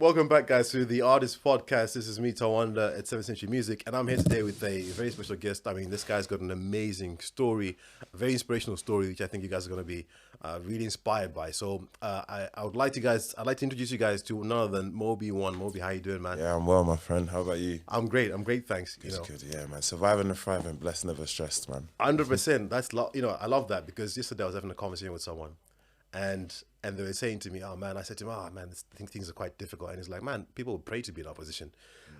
Welcome back, guys, to the Artist Podcast. This is me, Tawanda, at 7th Century Music, and I'm here today with a very special guest. I mean, this guy's got an amazing story, a very inspirational story, which I think you guys are going to be really inspired by. So I'd like to introduce you guys to none other than Mobi1. Mobi, how you doing, man? Yeah, I'm well, my friend. How about you? I'm great, thanks. Good, yeah, man. Surviving and thriving, blessed, never stressed, man. 100%. I love that because yesterday I was having a conversation with someone, and they were saying to me, "Oh man," I said to him, "Oh man, I think things are quite difficult." And he's like, "Man, people pray to be in our position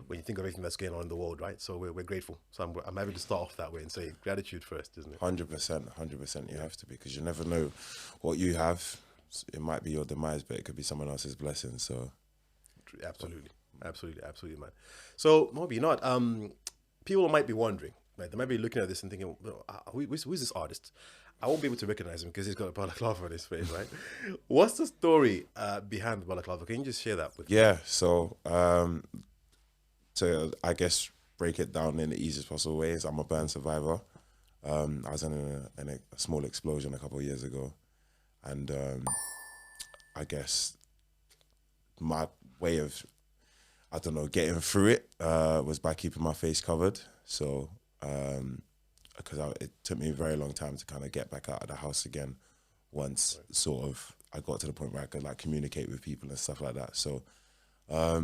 when you think of everything that's going on in the world, right?" So we're grateful. So I'm happy to start off that way and say gratitude first, isn't it? 100%. You have to be, because you never know what you have. It might be your demise, but it could be someone else's blessing. So, Absolutely, man. So Mobi, people might be wondering, right? They might be looking at this and thinking, who's this artist? I won't be able to recognize him because he's got a balaclava on his face, right? What's the story behind the balaclava? Can you just share that with me? yeah. So I guess break it down in the easiest possible ways. I'm a burn survivor. I was in a small explosion a couple of years ago, and I guess my way of, I don't know, getting through it was by keeping my face covered. So, because it took me a very long time to kind of get back out of the house again once sort of I got to the point where I could like communicate with people and stuff like that. So, I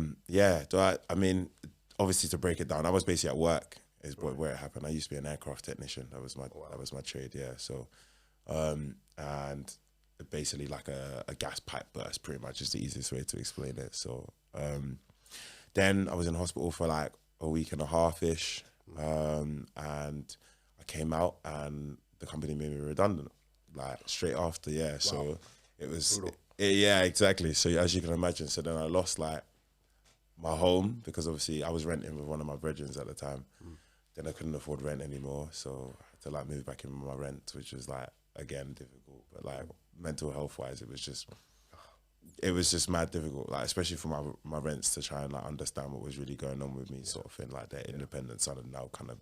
mean, obviously to break it down, I was basically at work is where it happened. I used to be an aircraft technician. That was my trade, yeah. So, and basically like a gas pipe burst, pretty much is the easiest way to explain it. So, then I was in hospital for like a week and a half-ish, and I came out and the company made me redundant, like straight after, yeah. Wow. So it was, yeah, exactly. So as you can imagine, so then I lost like my home because obviously I was renting with one of my brethren at the time. Then I couldn't afford rent anymore, so I had to like move back in with my rent, which was like, again, difficult. But like mental health wise, it was just mad difficult, like especially for my rents to try and like understand what was really going on with me, sort of thing. Like their independent son had now kind of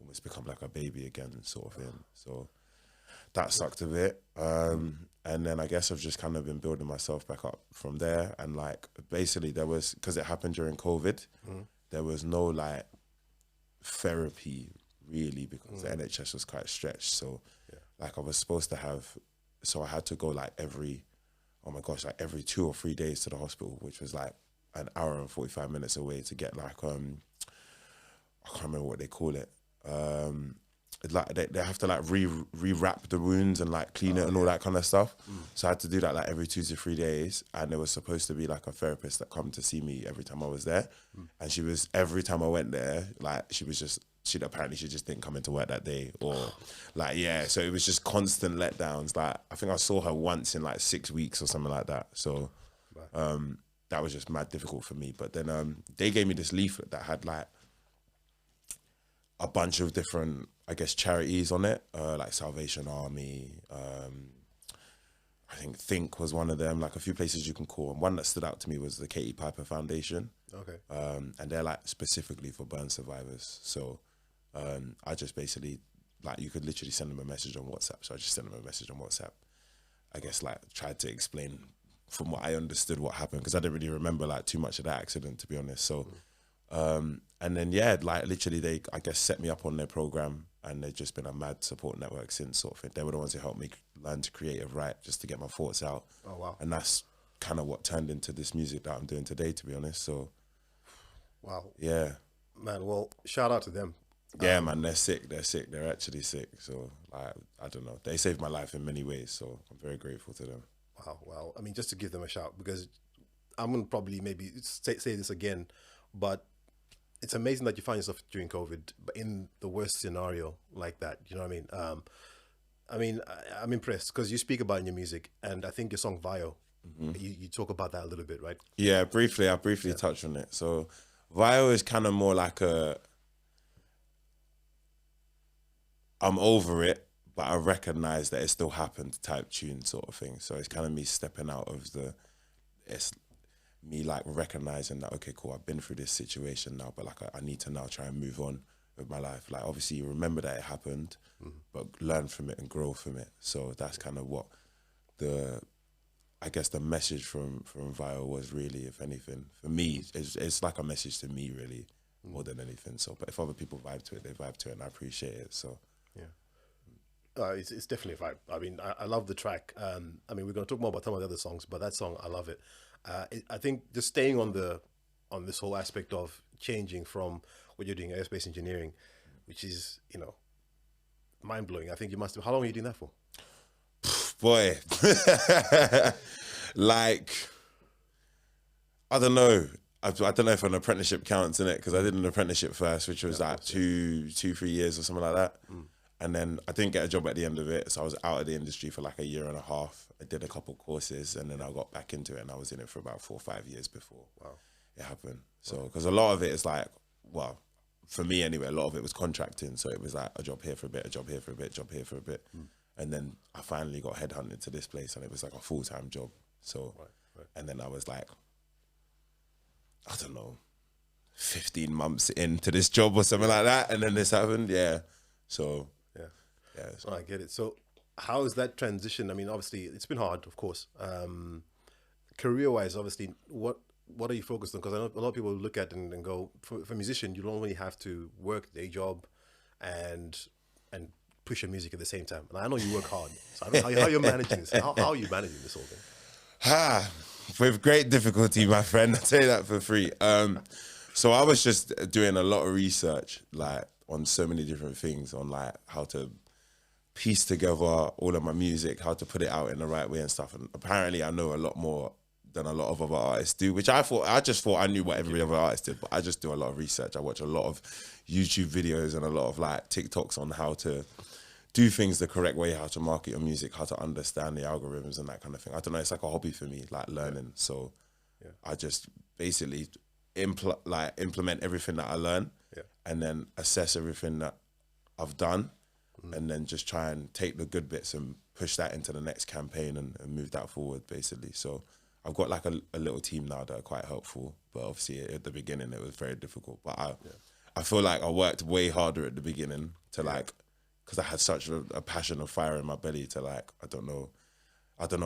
almost become like a baby again, sort of thing. So that sucked a bit. And then I guess I've just kind of been building myself back up from there. And like basically because it happened during COVID, there was no like therapy really because the NHS was quite stretched. So like I was supposed to I had to go like every 2 or 3 days to the hospital, which was like an hour and 45 minutes away to get like, I can't remember what they call it. Like they have to like re-wrap the wounds and like clean it and all that kind of stuff. So I had to do that like every 2 to 3 days. And there was supposed to be like a therapist that come to see me every time I was there. And every time I went there, like she just didn't come into work that day, or like, yeah. So it was just constant letdowns. Like I think I saw her once in like 6 weeks or something like that. So that was just mad difficult for me. But then they gave me this leaflet that had like a bunch of different, I guess, charities on it, like Salvation Army. I think was one of them, like a few places you can call. And one that stood out to me was the Katie Piper Foundation. Okay. And they're like specifically for burn survivors. So I just basically, like, you could literally send them a message on WhatsApp. So I just sent them a message on WhatsApp. I guess like tried to explain from what I understood what happened, because I didn't really remember like too much of that accident, to be honest. So, and then, yeah, like literally they, I guess, set me up on their program, and they've just been a mad support network since, sort of thing. They were the ones who helped me learn to creative write, just to get my thoughts out. Oh, wow. And that's kind of what turned into this music that I'm doing today, to be honest. So, wow. Yeah. Man, well, shout out to them. Yeah, man, they're sick. They're actually sick. So, like, I don't know. They saved my life in many ways, so I'm very grateful to them. Wow. I mean, just to give them a shout, because I'm going to probably maybe say this again, but it's amazing that you find yourself during COVID, but in the worst scenario like that. You know what I mean? I'm impressed because you speak about it in your music, and I think your song Vio, you talk about that a little bit, right? Yeah, briefly. I briefly touched on it. So Vio is kind of more like I'm over it, but I recognize that it still happened type tune, sort of thing. So it's kind of me stepping out of it's me like recognizing that, okay, cool, I've been through this situation now, but like I need to now try and move on with my life. Like obviously you remember that it happened, but learn from it and grow from it. So that's kind of what I guess the message from Vio was really, if anything, for me, it's like a message to me really, more than anything. So, but if other people vibe to it, they vibe to it, and I appreciate it. So, yeah, it's definitely a vibe. I mean, I love the track. I mean, we're going to talk more about some of the other songs, but that song, I love it. I think just staying on this whole aspect of changing from what you're doing, aerospace engineering, which is, you know, mind blowing. I think you must have. How long are you doing that for? Boy, like, I don't know. I don't know if an apprenticeship counts in it, because I did an apprenticeship first, which was like 3 years or something like that. And then I didn't get a job at the end of it. So I was out of the industry for like a year and a half. I did a couple courses, and then I got back into it, and I was in it for about 4 or 5 years before it happened. So, because a lot of it is like, well, for me anyway, a lot of it was contracting. So it was like a job here for a bit, a job here for a bit, job here for a bit. And then I finally got headhunted to this place, and it was like a full-time job. So, and then I was like, I don't know, 15 months into this job or something like that. And then this happened. Yeah. So, yeah. So. I get it. So how is that transition? I mean, obviously it's been hard, of course. Career-wise, obviously, what are you focused on? Because I know a lot of people look at it and go, for a musician, you don't really have to work a job and push your music at the same time. And I know you work hard. So I don't know how you're managing this. How are you managing this whole thing? With great difficulty, my friend. I'll tell you that for free. So I was just doing a lot of research, like, on so many different things, on like how to piece together all of my music, how to put it out in the right way and stuff. And apparently I know a lot more than a lot of other artists do, which I just thought I knew what every other artist did, but I just do a lot of research. I watch a lot of YouTube videos and a lot of like TikToks on how to do things the correct way, how to market your music, how to understand the algorithms and that kind of thing. I don't know, it's like a hobby for me, like learning. So I just basically implement everything that I learn and then assess everything that I've done and then just try and take the good bits and push that into the next campaign and move that forward, basically. So I've got like a little team now that are quite helpful, but obviously at the beginning it was very difficult. But I feel like I worked way harder at the beginning to like, because I had such a passion of fire in my belly to like, I don't know,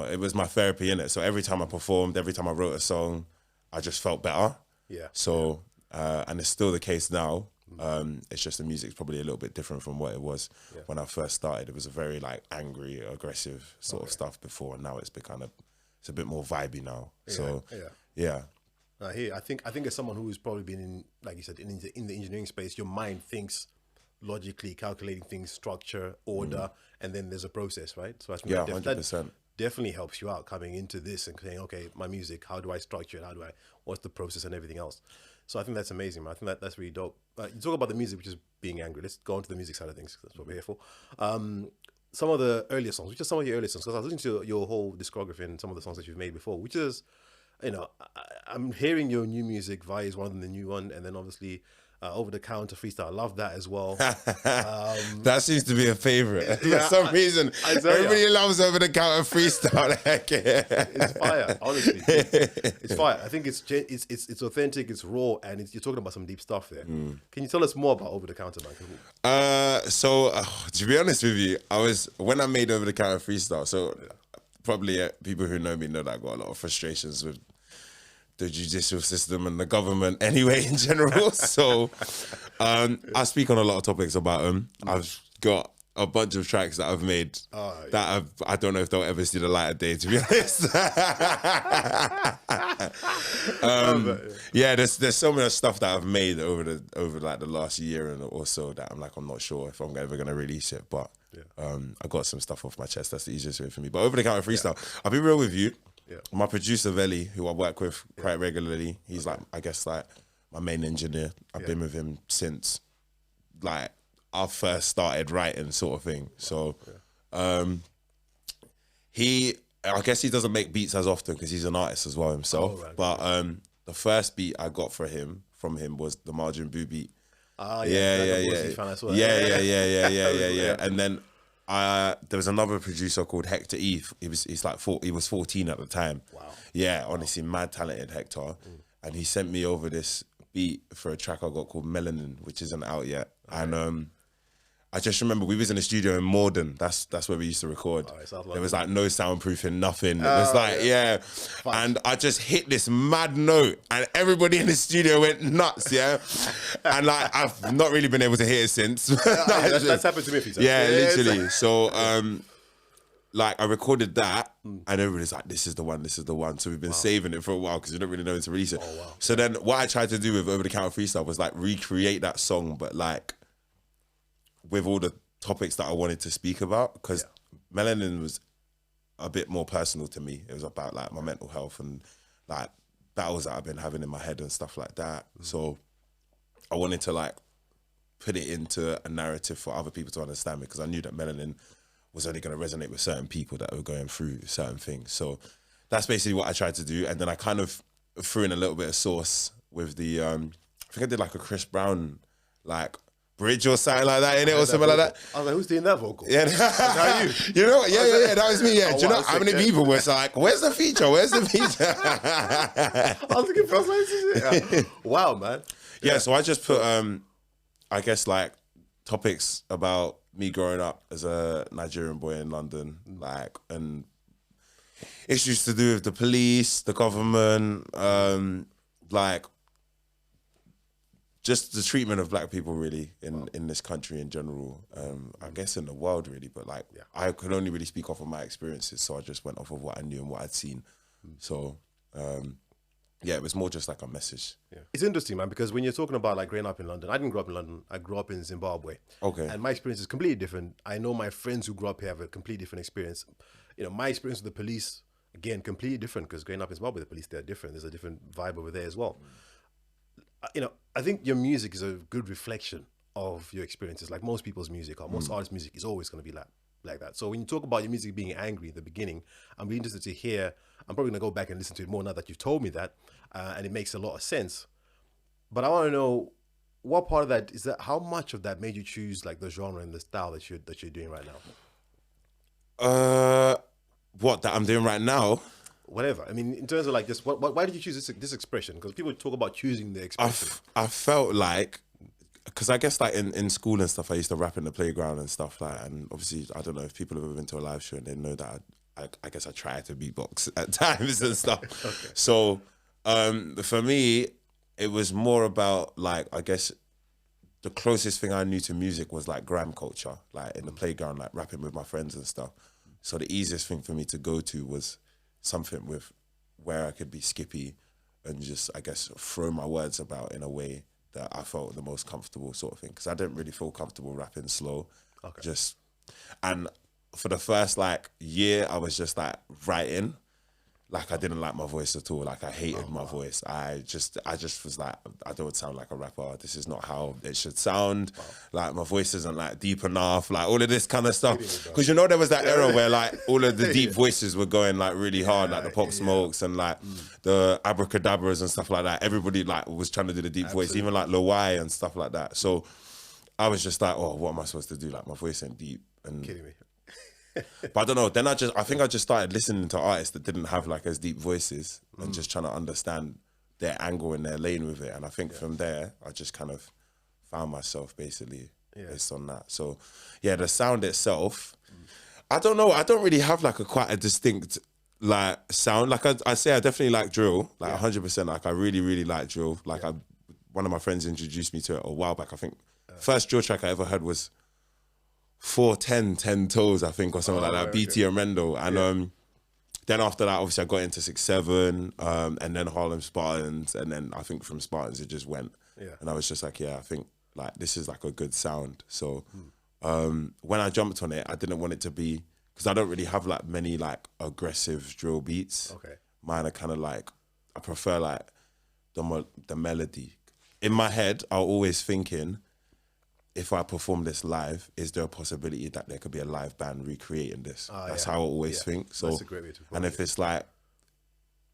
it was my therapy in it. So every time I performed, every time I wrote a song, I just felt better. Yeah. So, and it's still the case now. It's just the music's probably a little bit different from what it was when I first started. It was a very like angry, aggressive sort of stuff before, and now it's a bit more vibey now. So I hear. I think as someone who's probably been in, like you said, in the engineering space, your mind thinks logically, calculating things, structure, order, and then there's a process, right? So I think 100%. Definitely helps you out coming into this and saying, okay, my music, how do I structure it? What's the process and everything else? So I think that's amazing, man. I think that's really dope. You talk about the music, which is being angry. Let's go on to the music side of things. That's what we're here for. Some of the earlier songs, which are some of your earlier songs, because I was listening to your whole discography and some of the songs that you've made before, which is, you know, I'm hearing your new music. Vi is one of them, the new one, and then obviously Over the Counter Freestyle. I love that as well. That seems to be a favorite. For some reason, everybody loves Over the Counter Freestyle. It's fire, honestly. It's fire. I think it's authentic, it's raw, and you're talking about some deep stuff there. Can you tell us more about Over the Counter, man? So to be honest with you, when I made Over the Counter Freestyle, so probably people who know me know that I got a lot of frustrations with the judicial system and the government anyway in general. So I speak on a lot of topics about them. I've got a bunch of tracks that I've made that I don't know if they'll ever see the light of day, to be honest. There's so much stuff that I've made over like the last year or so that I'm not sure if I'm ever going to release it, but I got some stuff off my chest. That's the easiest way for me. But Over the Counter Freestyle, I'll be real with you. My producer Veli, who I work with quite regularly, he's like, I guess like my main engineer. I've been with him since like I first started writing, sort of thing. So I guess he doesn't make beats as often because he's an artist as well himself. But the first beat I got from him was the Margin Boo beat. Yeah. And then there was another producer called Hector E. He was 14 at the time. Wow. Yeah, honestly, mad talented Hector. And he sent me over this beat for a track I got called Melanin, which isn't out yet. And I just remember we was in the studio in Morden. That's where we used to record. There was like no soundproofing, nothing. It was like, yeah. And I just hit this mad note and everybody in the studio went nuts, yeah. And like, I've not really been able to hear it since. That's happened to me a few times. Yeah, literally. So, like I recorded that and everybody's like, this is the one. So we've been saving it for a while because we don't really know when to release it. Oh, wow. So then what I tried to do with Over the Counter Freestyle was like recreate that song, but like with all the topics that I wanted to speak about, because Melanin was a bit more personal to me. It was about like my mental health and like battles that I've been having in my head and stuff like that. So I wanted to like put it into a narrative for other people to understand, because I knew that Melanin was only going to resonate with certain people that were going through certain things. So that's basically what I tried to do. And then I kind of threw in a little bit of sauce with the, I think I did like a Chris Brown, like bridge or something like that in it or something like that. I was like, who's doing that vocal? Yeah. How you? You know what? Yeah, that was me. Yeah. Oh, Do you know wow, how many sick, people were like, where's the feature? I was looking for something. Wow, man. Yeah, so I just put, I guess like topics about me growing up as a Nigerian boy in London, like, and issues to do with the police, the government, like, just the treatment of black people really in this country in general, I guess in the world really, but like I could only really speak off of my experiences, so I just went off of what I knew and what I'd seen. So yeah, it was more just like a message. Yeah. It's interesting, man, because when you're talking about like growing up in London, I didn't grow up in London, I grew up in Zimbabwe. Okay. And my experience is completely different. I know my friends who grew up here have a completely different experience. You know, my experience with the police, again, completely different, because growing up in Zimbabwe, the police, they're different. There's a different vibe over there as well. You know, I think your music is a good reflection of your experiences. Like most people's music, or most artists' music, is always going to be like that. So when you talk about your music being angry in the beginning, I'm really interested to hear. I'm probably going to go back and listen to it more now that you've told me that, and it makes a lot of sense. But I want to know, what part of that is that? How much of that made you choose like the genre and the style that you're doing right now? What that I'm doing right now? Whatever. I mean, in terms of like this, why did you choose this expression? Because people talk about choosing the expression. I felt like, because I guess like in school and stuff, I used to rap in the playground and stuff like, and obviously I don't know if people have ever been to a live show and they know that I guess I try to beatbox at times and stuff. Okay. So for me, it was more about like, I guess the closest thing I knew to music was like gram culture, like in the playground, like rapping with my friends and stuff. So the easiest thing for me to go to was something with where I could be skippy and just, I guess, throw my words about in a way that I felt the most comfortable sort of thing. Because I didn't really feel comfortable rapping slow. Okay. And for the first like year, I was just like writing. Like I didn't like my voice at all. Like I hated my voice. I just was like, I don't sound like a rapper. This is not how it should sound. Like my voice isn't like deep enough. Like all of this kind of stuff. Because you know there was that era where like all of the deep voices were going like really hard, like the Pop Smokes and like the Abracadabras and stuff like that. Everybody like was trying to do the deep voice, even like Lowai and stuff like that. So I was just like, oh, what am I supposed to do? Like my voice ain't deep. And Kidding me. but I don't know. Then I think I just started listening to artists that didn't have like as deep voices and just trying to understand their angle and their lane with it. And I think from there, I just kind of found myself basically based on that. So yeah, the sound itself, I don't know. I don't really have like quite a distinct like sound. Like I say, I definitely like drill, like 100%. Like I really, really like drill. Like one of my friends introduced me to it a while back. I think first drill track I ever heard was 410 10 toes, I think, or something like that. BT Amendo. And then after that, obviously, I got into 6'7", and then Harlem Spartans, and then I think from Spartans it just went. And I was just like, I think like this is like a good sound. So when I jumped on it, I didn't want it to be, because I don't really have like many like aggressive drill beats. Okay. Mine are kind of like, I prefer like the melody. In my head, I'm always thinking, if I perform this live, is there a possibility that there could be a live band recreating this? That's how I always think. So, that's a great way to put and if it's like,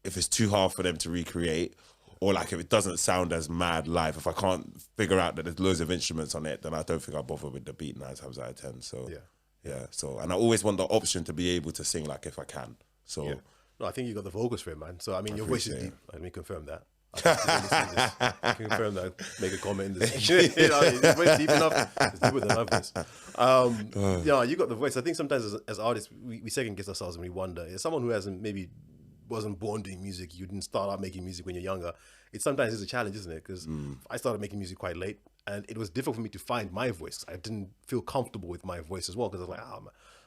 if it's too hard for them to recreate, or like if it doesn't sound as mad live, if I can't figure out that there's loads of instruments on it, then I don't think I'll bother with the beat 9 times out of 10. So so, and I always want the option to be able to sing like if I can. So no, I think you got the vocals for it, man. So I mean, your voice is deep. Let me confirm that. I think people listen to this. I can confirm that. Make a comment in the section. You know, it's very deep enough. It's deeper than I've yeah, you got the voice. I think sometimes as artists, we second guess ourselves and we wonder. As someone who wasn't born doing music, you didn't start out making music when you're younger. It sometimes is a challenge, isn't it? Because I started making music quite late, and it was difficult for me to find my voice. I didn't feel comfortable with my voice as well, because I was like,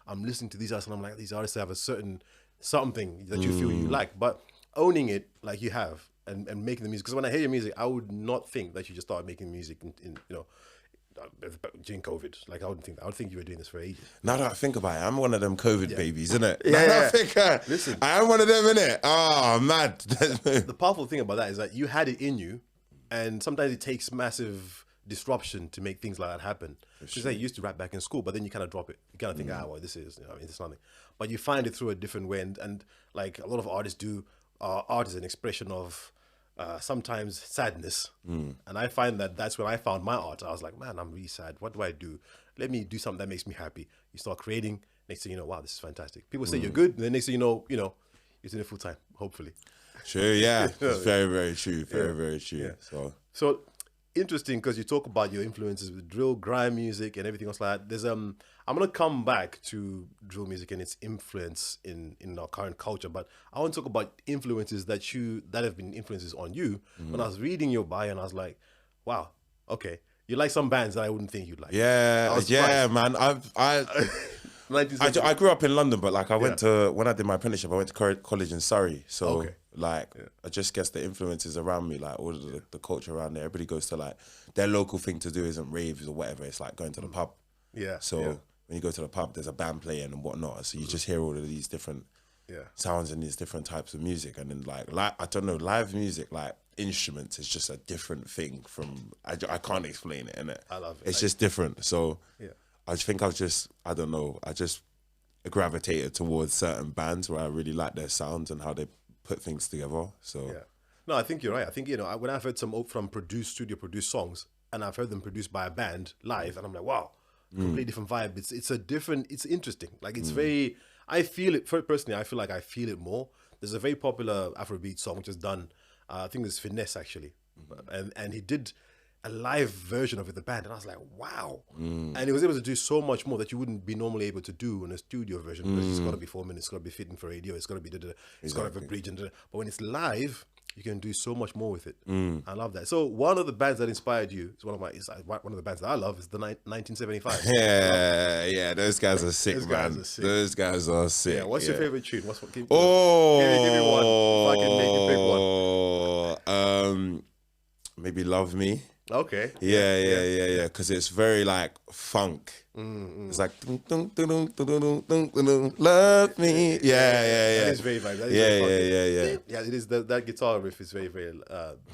I'm listening to these artists, and I'm like, these artists have a certain something that you feel you like, but owning it like you have and making the music. Because when I hear your music, I would not think that you just started making music in during COVID. Like I would think you were doing this for ages. Now that I think about it, I'm one of them COVID babies, isn't it? Yeah. Listen, I am one of them, innit? Oh, mad. The powerful thing about that is that you had it in you, and sometimes it takes massive disruption to make things like that happen. Because you used to rap back in school, but then you kind of drop it. You kind of think, well, this is, it's nothing. But you find it through a different way, and like a lot of artists do, art is an expression of sometimes sadness. And I find that's when I found my art. I was like, man, I'm really sad. What do I do? Let me do something that makes me happy. You start creating. Next thing you know, wow, this is fantastic. People say you're good, and then next thing you know, you're doing it full time, hopefully. True, yeah. It's very, very true. Very, very true. Yeah. So interesting, because you talk about your influences with drill, grime music, and everything else like that. There's I'm gonna come back to drill music and its influence in our current culture, but I want to talk about influences that have been influences on you. When I was reading your bio, and I was like, wow, okay, you like some bands that I wouldn't think you'd like. Yeah, man. I grew up in London, but like when I did my apprenticeship, I went to college in Surrey. So I just guess the influences around me, like all of the culture around there, everybody goes to like their local thing to do isn't raves or whatever. It's like going to the pub. Yeah. So when you go to the pub, there's a band playing and whatnot. So you just hear all of these different sounds and these different types of music. And then like I don't know, live music, like instruments is just a different thing from, I can't explain it, innit? I love it. It's just different. So I think I just gravitated towards certain bands where I really like their sounds and how they put things together. So no, I think you're right. I think when I've heard some from studio produced songs, and I've heard them produced by a band live, and I'm like, wow, completely different vibe. It's interesting. Like it's very. I feel it personally. I feel like I feel it more. There's a very popular Afrobeat song which is done. I think it's Finesse actually, and he did a live version of it, the band, and I was like, wow. And he was able to do so much more that you wouldn't be normally able to do in a studio version, because it's got to be 4 minutes, it's got to be fitting for radio, it's got to be it's got to have a bridge, but when it's live, you can do so much more with it. I love that. So one of the bands that inspired you is one of the bands that I love is the 1975. Yeah, those guys are sick, man. Those guys are sick. Yeah, what's your favorite tune? Give me one. If I can make you pick one. Maybe Love Me. Okay. Yeah. Because it's very like funk. It's like dun, dun, dun, dun, dun, dun, dun, dun, love me. Yeah. That is very vibe. Yeah. Yeah, it is. That guitar riff is very, very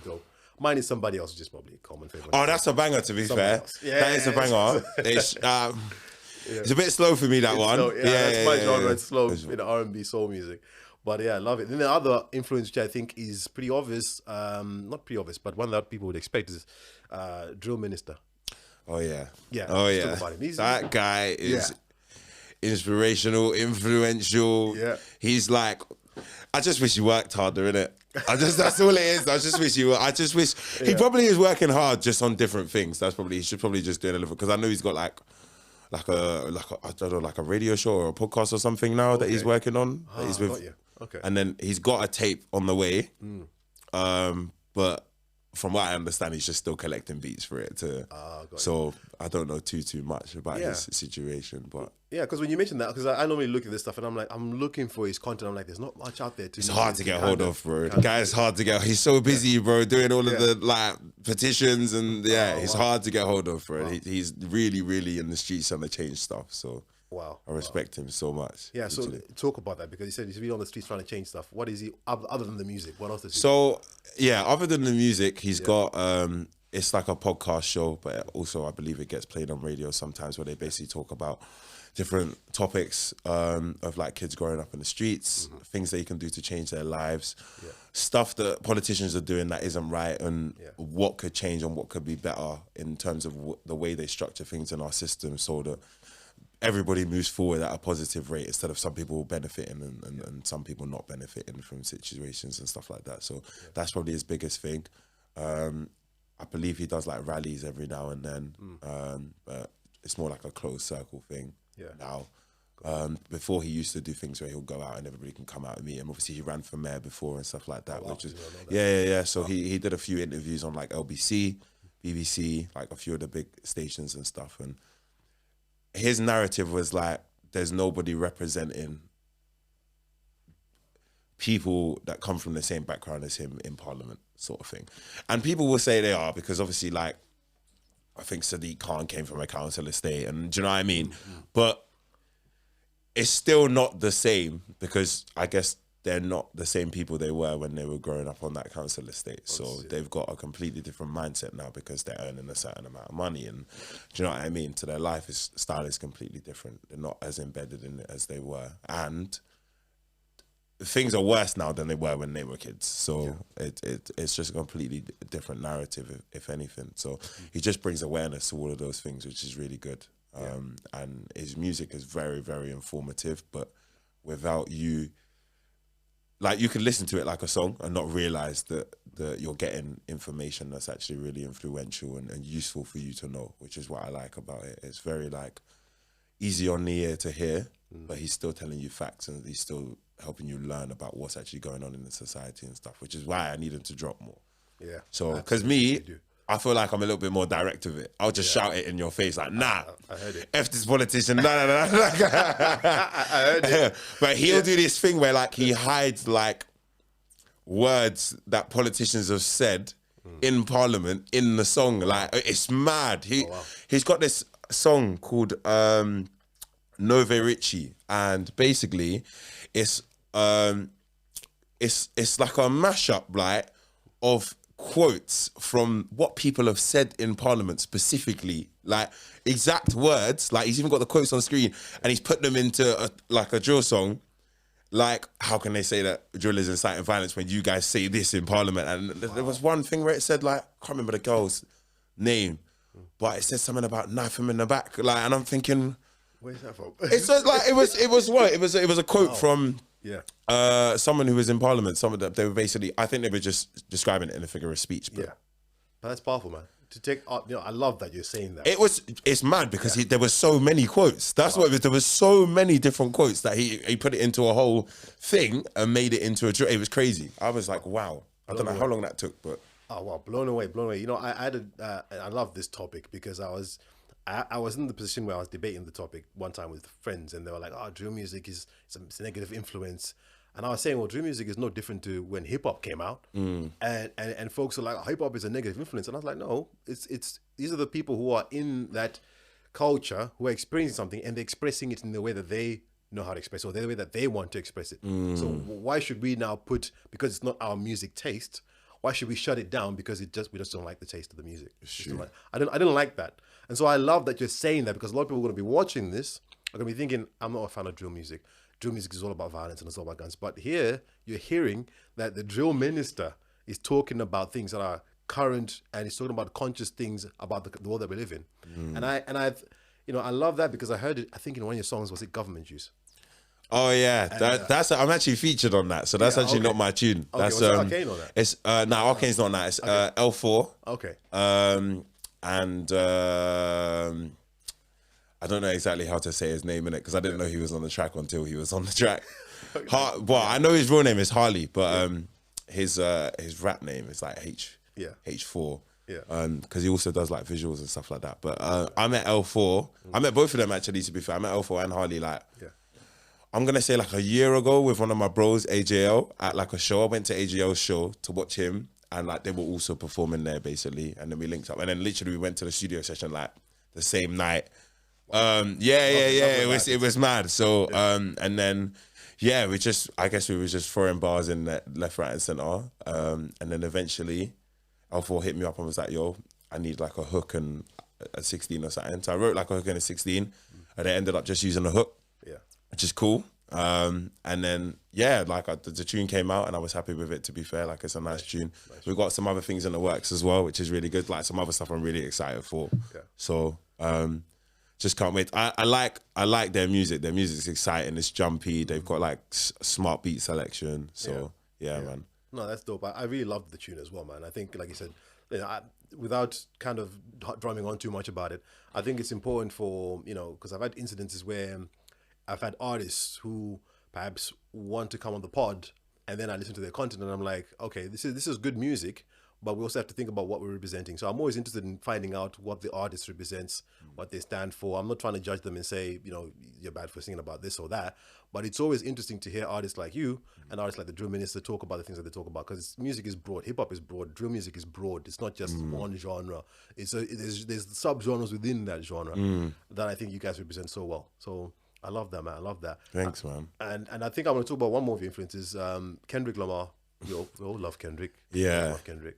dope. Mine is Somebody Else, which is probably a common favorite. Oh, that's a banger. To be fair, that is a banger. It's a bit slow for me, that one. That's my genre. It's slow in R&B soul music. But yeah, I love it. Then the other influence, which I think is pretty obvious, not pretty obvious, but one that people would expect is Drill Minister. Oh yeah. Yeah. Oh yeah. That guy is inspirational, influential. Yeah. He's like, I just wish he worked harder, innit? That's all it is. I just wish he probably is working hard just on different things. He should probably just do a little, because I know he's got like a radio show or a podcast or something now that he's working on. That he's with. Okay. And then he's got a tape on the way. But from what I understand, he's just still collecting beats for it so I don't know too much about his situation, but because when you mentioned that, because I normally look at this stuff and I'm like, I'm looking for his content. I'm like, there's not much out there. It's hard to get hold of, bro. The guy's hard to get. He's so busy, bro, doing all of the like petitions and he's hard to get hold of, bro. Wow. He's really, really in the streets trying to change stuff. So. Wow. I respect him so much. Yeah, literally. So talk about that, because he said he's really on the streets trying to change stuff. What is he, other than the music, what else does he do? Other than the music, he's got, it's like a podcast show, but also I believe it gets played on radio sometimes, where they basically talk about different topics of like kids growing up in the streets, things that you can do to change their lives, stuff that politicians are doing that isn't right, and what could change and what could be better in terms of the way they structure things in our system, so that everybody moves forward at a positive rate instead of some people benefiting and some people not benefiting from situations and stuff like that. So that's probably his biggest thing. I believe he does like rallies every now and then, but it's more like a closed circle thing now. Before he used to do things where he'll go out and everybody can come out and meet him. Obviously he ran for mayor before and stuff like that, which is So he did a few interviews on like LBC, BBC, like a few of the big stations and stuff. And his narrative was like, there's nobody representing people that come from the same background as him in Parliament, sort of thing. And people will say they are, because obviously, like, I think Sadiq Khan came from a council estate, and do you know what I mean? But it's still not the same, because I guess they're not the same people they were when they were growing up on that council estate. So they've got a completely different mindset now because they're earning a certain amount of money. And do you know what I mean? So their style is completely different. They're not as embedded in it as they were. And things are worse now than they were when they were kids. So it's just a completely different narrative, if anything. So he just brings awareness to all of those things, which is really good. And his music is very, very informative, but without you... Like, you can listen to it like a song and not realise that you're getting information that's actually really influential and useful for you to know, which is what I like about it. It's very, like, easy on the ear to hear, but he's still telling you facts and he's still helping you learn about what's actually going on in the society and stuff, which is why I need him to drop more. Yeah. So, because I feel like I'm a little bit more direct with it. I'll just shout it in your face, like, nah, I heard it. F this politician, nah. I heard it. But he'll do this thing where, like, he hides, like, words that politicians have said in Parliament in the song. Like, it's mad. He's got this song called Nove Ricci, and basically it's like a mashup, like, of quotes from what people have said in Parliament specifically, like exact words. Like, he's even got the quotes on the screen and he's put them into a drill song. Like, how can they say that drill is inciting violence when you guys say this in Parliament? And there was one thing where it said, like, I can't remember the girl's name, but it said something about knife him in the back. Like, and I'm thinking, where's that from? It's like it was a quote from someone who was in Parliament. They were basically, I think they were just describing it in a figure of speech. But but that's powerful, man. To take, I love that you're saying that. It's mad because there were so many quotes. That's what it was. There was so many different quotes that he put it into a whole thing and made it into a. It was crazy. I was like, wow. I don't know how long that took, but blown away. You know, I love this topic because I was in the position where I was debating the topic one time with friends, and they were like, "Oh, drill music is it's a negative influence," and I was saying, "Well, drill music is no different to when hip hop came out," and folks are like, "Oh, hip hop is a negative influence," and I was like, "No, it's these are the people who are in that culture who are experiencing something and they're expressing it in the way that they know how to express it, or the way that they want to express it. So why should we now because it's not our music taste? Why should we shut it down because we just don't like the taste of the music?" I didn't like that. And so I love that you're saying that, because a lot of people are going to be watching this, are going to be thinking, I'm not a fan of drill music. Drill music is all about violence and it's all about guns. But here, you're hearing that the drill minister is talking about things that are current, and he's talking about conscious things about the world that we live in. And I love that, because I heard it, I think in one of your songs, was it Government Use? Oh yeah, that's I'm actually featured on that, so that's actually not my tune. That's was Arcane on that? It's Arcane's not on that. It's L4. Okay. And I don't know exactly how to say his name in it, because I didn't know he was on the track until he was on the track. Well, I know his real name is Harley, but his rap name is like H4. Yeah. Because he also does like visuals and stuff like that. But I met L4. I met both of them actually, to be fair. I met L4 and Harley I'm going to say like a year ago with one of my bros, AJL, at like a show. I went to AJL's show to watch him, and like they were also performing there basically. And then we linked up, and then literally we went to the studio session like the same night. It was mad. So, and then, I guess we were just throwing bars in left, right and center. And then eventually L4 hit me up and was like, yo, I need like a hook and a 16 or something. So I wrote like a hook and a 16, and I ended up just using a hook. Which is cool. And then, the tune came out and I was happy with it, to be fair. Like, it's a nice tune. We've got some other things in the works as well, which is really good. Like, some other stuff I'm really excited for. So, just can't wait. I like their music. Their music's exciting. It's jumpy. They've got like smart beat selection. So yeah, man. No, that's dope. I really loved the tune as well, man. I think, like you said, you know, without kind of drumming on too much about it, I think it's important for, you know, because I've had incidences where I've had artists who perhaps want to come on the pod, and then I listen to their content and I'm like, okay, this is good music, but we also have to think about what we're representing. So I'm always interested in finding out what the artist represents, what they stand for. I'm not trying to judge them and say, you know, you're bad for singing about this or that, but it's always interesting to hear artists like you and artists like the Drill Minister talk about the things that they talk about, because music is broad, hip hop is broad, drill music is broad. It's not just one genre. There's sub-genres within that genre that I think you guys represent so well. So I love that, man. I love that. Thanks, man. And I think I want to talk about one more of your influences, Kendrick Lamar. We all love Kendrick. Yeah. I love Kendrick.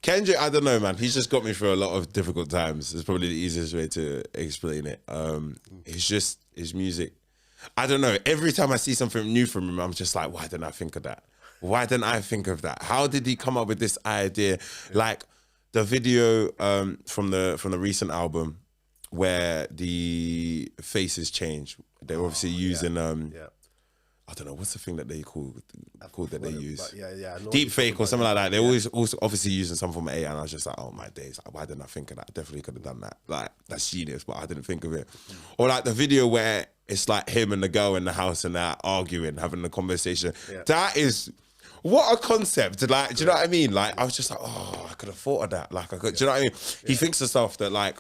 Kendrick, I don't know, man. He's just got me through a lot of difficult times. It's probably the easiest way to explain it. It's just his music. I don't know. Every time I see something new from him, I'm just like, why didn't I think of that? Why didn't I think of that? How did he come up with this idea? Like the video from the recent album where the faces change. They're obviously using I don't know, what's the thing that they call that they use? Deep fake or something like that. They're always also obviously using some form of AI, and I was just like, oh my days, like, why didn't I think of that? I definitely could have done that. Like, that's genius, but I didn't think of it. Or like the video where it's like him and the girl in the house and they're arguing, having a conversation. That is, what a concept. Like, do you know what I mean? Like, I was just like, oh, I could have thought of that. Like, do you know what I mean? He thinks of stuff that like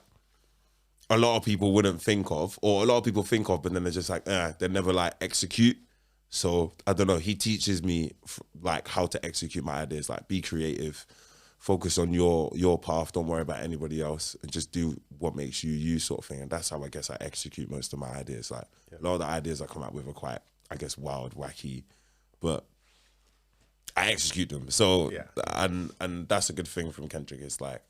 a lot of people wouldn't think of, or a lot of people think of, but then they're just like, they never like execute. So I don't know. He teaches me like how to execute my ideas. Like, be creative, focus on your path. Don't worry about anybody else, and just do what makes you you, sort of thing. And that's how I guess I execute most of my ideas. Like a lot of the ideas I come up with are quite, I guess, wild, wacky, but I execute them. So and that's a good thing from Kendrick. It's like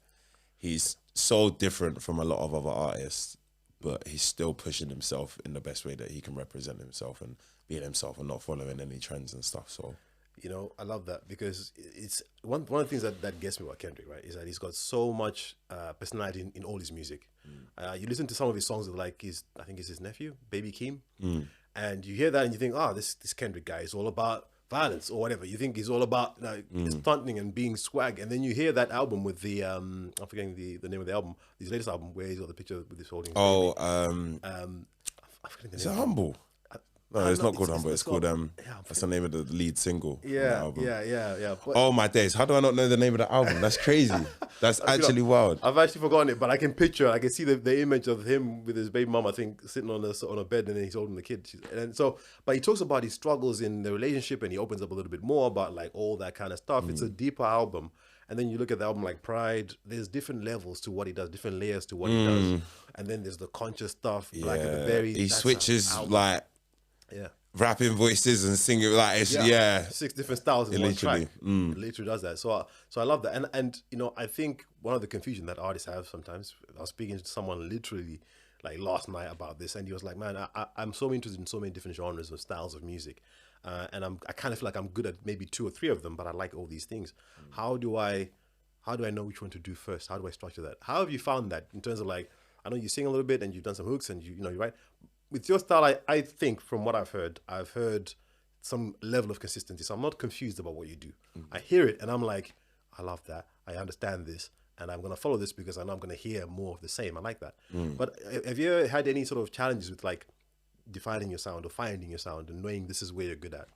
he's so different from a lot of other artists, but he's still pushing himself in the best way that he can represent himself and being himself and not following any trends and stuff. So, you know, I love that, because it's one of the things that gets me about Kendrick, right, is that he's got so much personality in all his music. You listen to some of his songs with like I think it's his nephew, Baby Keem, and you hear that and you think, oh, this Kendrick guy is all about violence or whatever. You think he's all about stunting and being swag, and then you hear that album with the I'm forgetting the name of the album, his latest album, where he's got the picture with this holding. I'm forgetting the name. Is it Humble? No, it's not called Humble. It's called that's the name of the lead single. Yeah. But, oh my days! How do I not know the name of the album? That's crazy. That's actually wild. I've actually forgotten it, but I can picture. I can see the image of him with his baby mom, I think, sitting on a bed, and then he's holding the kid. And so, but he talks about his struggles in the relationship, and he opens up a little bit more about like all that kind of stuff. It's a deeper album. And then you look at the album like Pride, there's different levels to what he does, different layers to what he does. And then there's the conscious stuff. Yeah. Like at the very, he switches like rapping voices and singing like it's 6 different styles in one track. It literally does that. So I love that. And you know, I think one of the confusion that artists have sometimes, I was speaking to someone literally like last night about this, and he was like, man, I'm so interested in so many different genres and styles of music. And I kind of feel like I'm good at maybe 2 or 3 of them, but I like all these things. How do I know which one to do first? How do I structure that? How have you found that in terms of like, I know you sing a little bit and you've done some hooks and you know, you write. With your style, I think from what I've heard some level of consistency. So I'm not confused about what you do. I hear it and I'm like, I love that. I understand this. And I'm going to follow this because I know I'm going to hear more of the same. I like that. But have you ever had any sort of challenges with like defining your sound or finding your sound and knowing this is where you're good at?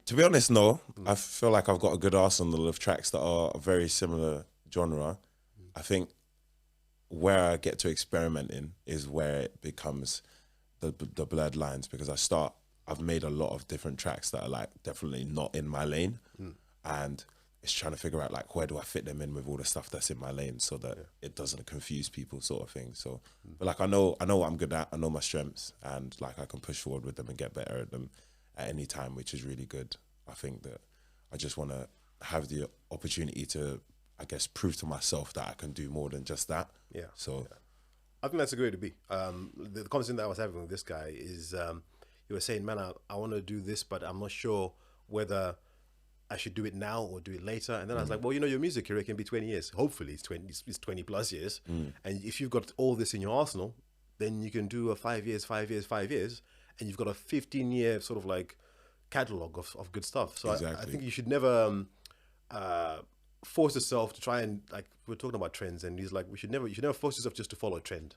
To be honest, no. I feel like I've got a good arsenal of tracks that are a very similar genre. I think where I get to experiment in is where it becomes the blurred lines, because I've made a lot of different tracks that are like definitely not in my lane, and it's trying to figure out like where do I fit them in with all the stuff that's in my lane so that it doesn't confuse people, sort of thing. So, but like I know what I'm good at, I know my strengths, and like I can push forward with them and get better at them at any time, which is really good. I think that I just want to have the opportunity to, I guess, prove to myself that I can do more than just that. I think that's a great way to be. The conversation that I was having with this guy is he was saying, man, I want to do this, but I'm not sure whether I should do it now or do it later. And then I was like, well, your music career can be 20 years. Hopefully it's 20 plus years. And if you've got all this in your arsenal, then you can do a 5 years, 5 years, 5 years. And you've got a 15-year sort of like catalog of good stuff. So I think you should never force yourself to try and, like, we're talking about trends, and he's like, you should never force yourself just to follow a trend.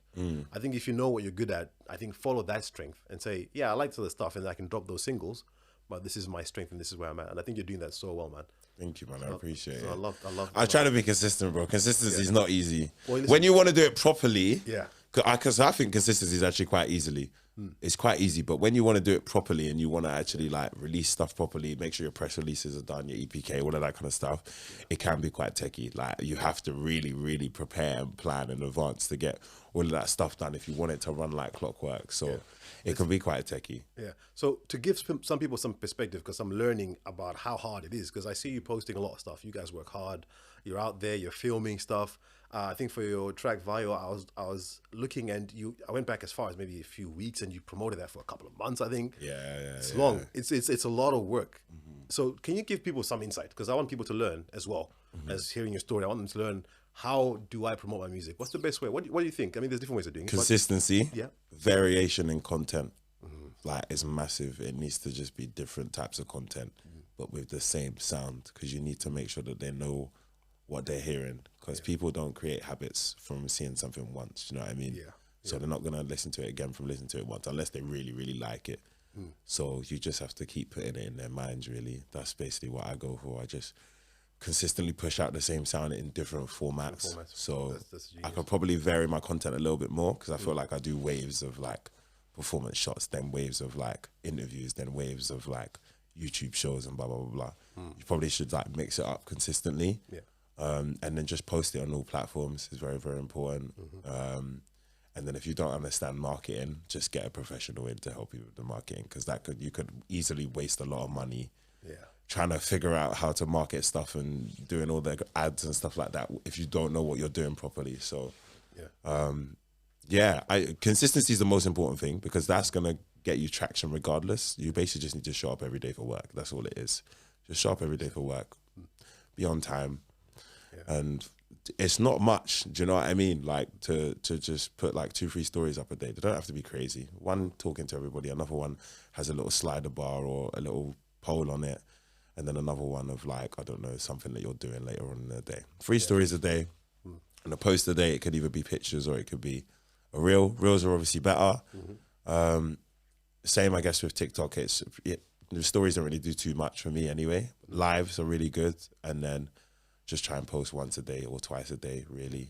I think if you know what you're good at, I think follow that strength and say, yeah, I like other stuff and I can drop those singles, but this is my strength and this is where I'm at. And I think you're doing that so well, man. Thank you, man. I appreciate it. I love. I try to be consistent, bro. Consistency is not easy. Well, listen, when you want to do it properly, yeah, because I think consistency is actually quite easily. It's quite easy, but when you want to do it properly and you want to actually like release stuff properly, make sure your press releases are done, your EPK, all of that kind of stuff, it can be quite techie. Like you have to really, really prepare and plan in advance to get all of that stuff done if you want it to run like clockwork. So it can be quite techie. Yeah. So to give some people some perspective, because I'm learning about how hard it is, because I see you posting a lot of stuff. You guys work hard. You're out there. You're filming stuff. I think for your track Vio, I was looking, and I went back as far as maybe a few weeks, and you promoted that for a couple of months, I think. It's long. It's a lot of work. So can you give people some insight? Because I want people to learn as well as hearing your story. I want them to learn, how do I promote my music? What's the best way? What do you think? I mean, there's different ways of doing it. Consistency, yeah, variation in content, like is massive. It needs to just be different types of content, but with the same sound, because you need to make sure that they know what they're hearing, because people don't create habits from seeing something once, you know what I mean? So they're not going to listen to it again from listening to it once, unless they really, really like it. So you just have to keep putting it in their minds, really. That's basically what I go for. I just consistently push out the same sound in different formats. So that's I could probably vary my content a little bit more, because I feel like I do waves of like performance shots, then waves of like interviews, then waves of like YouTube shows and blah, blah, blah, blah. You probably should like mix it up consistently. And then just post it on all platforms is very, very important. And then if you don't understand marketing, just get a professional in to help you with the marketing, because you could easily waste a lot of money trying to figure out how to market stuff and doing all the ads and stuff like that if you don't know what you're doing properly. So consistency is the most important thing, because that's gonna get you traction regardless. You basically just need to show up every day for work. That's all it is. Just show up every day for work. Be on time. And it's not much, do you know what I mean? Like to just put like 2-3 stories up a day. They don't have to be crazy. One, talking to everybody. Another one has a little slider bar or a little poll on it. And then another one of like, I don't know, something that you're doing later on in the day. 3 stories a day. And a post a day, it could either be pictures or it could be a reel. Reels are obviously better. Same, I guess, with TikTok. The stories don't really do too much for me anyway. Lives are really good. And then just try and post once a day or twice a day, really.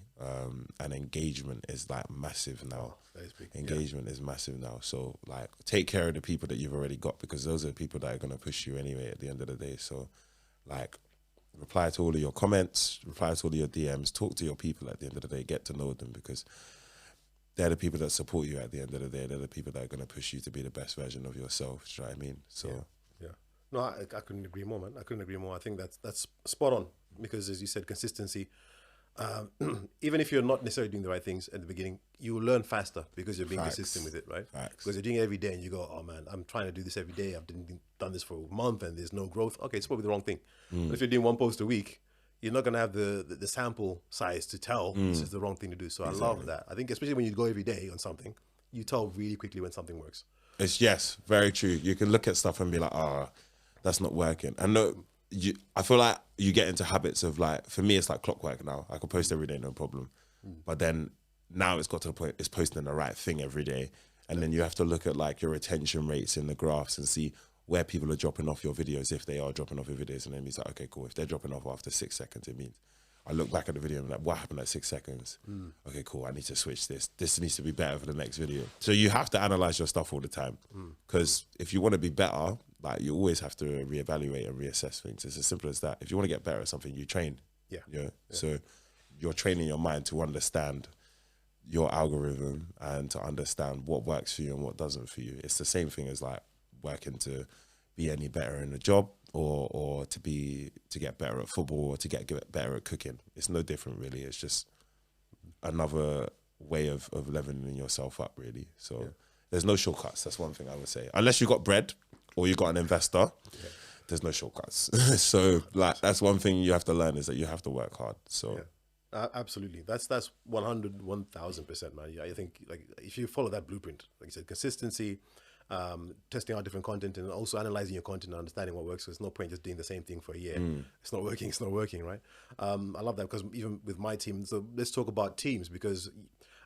And engagement is like massive now. That is big. Engagement is massive now. So like take care of the people that you've already got, because those are the people that are going to push you anyway at the end of the day. So like reply to all of your comments, reply to all of your DMs, talk to your people at the end of the day, get to know them, because they're the people that support you at the end of the day. They're the people that are going to push you to be the best version of yourself. Do you know what I mean? So no, I couldn't agree more, man. I couldn't agree more. I think that's spot on, because as you said, consistency. Even if you're not necessarily doing the right things at the beginning, you will learn faster because you're being consistent with it, right? Because you're doing it every day and you go, oh man, I'm trying to do this every day. I've done this for a month and there's no growth. Okay, it's probably the wrong thing. But if you're doing 1 post a week, you're not going to have the sample size to tell this is the wrong thing to do. So I love that. I think especially when you go every day on something, you tell really quickly when something works. Yes, very true. You can look at stuff and be like, that's not working. And no, I feel like you get into habits of like, for me, it's like clockwork now. I can post every day, no problem. But then now it's got to a point, it's posting the right thing every day. And then you have to look at like your retention rates in the graphs and see where people are dropping off your videos, if they are dropping off your videos. And then it's like, okay, cool. If they're dropping off after 6 seconds, it means I look back at the video and I'm like, what happened at 6 seconds? Okay, cool. I need to switch this. This needs to be better for the next video. So you have to analyze your stuff all the time, because if you want to be better, like you always have to reevaluate and reassess things. It's as simple as that. If you want to get better at something, you train. So you're training your mind to understand your algorithm and to understand what works for you and what doesn't for you. It's the same thing as like working to be any better in a job or to get better at football or to get better at cooking. It's no different really. It's just another way of leveling yourself up really. So there's no shortcuts. That's one thing I would say. Unless you got bread or you got an investor, there's no shortcuts. So like that's one thing you have to learn is that you have to work hard. So absolutely, that's 100, 1,000%, man. Yeah, I think like if you follow that blueprint, like you said, consistency, testing out different content, and also analyzing your content and understanding what works. So there's no point just doing the same thing for a year. It's not working, right? I love that, because even with my team, so let's talk about teams, because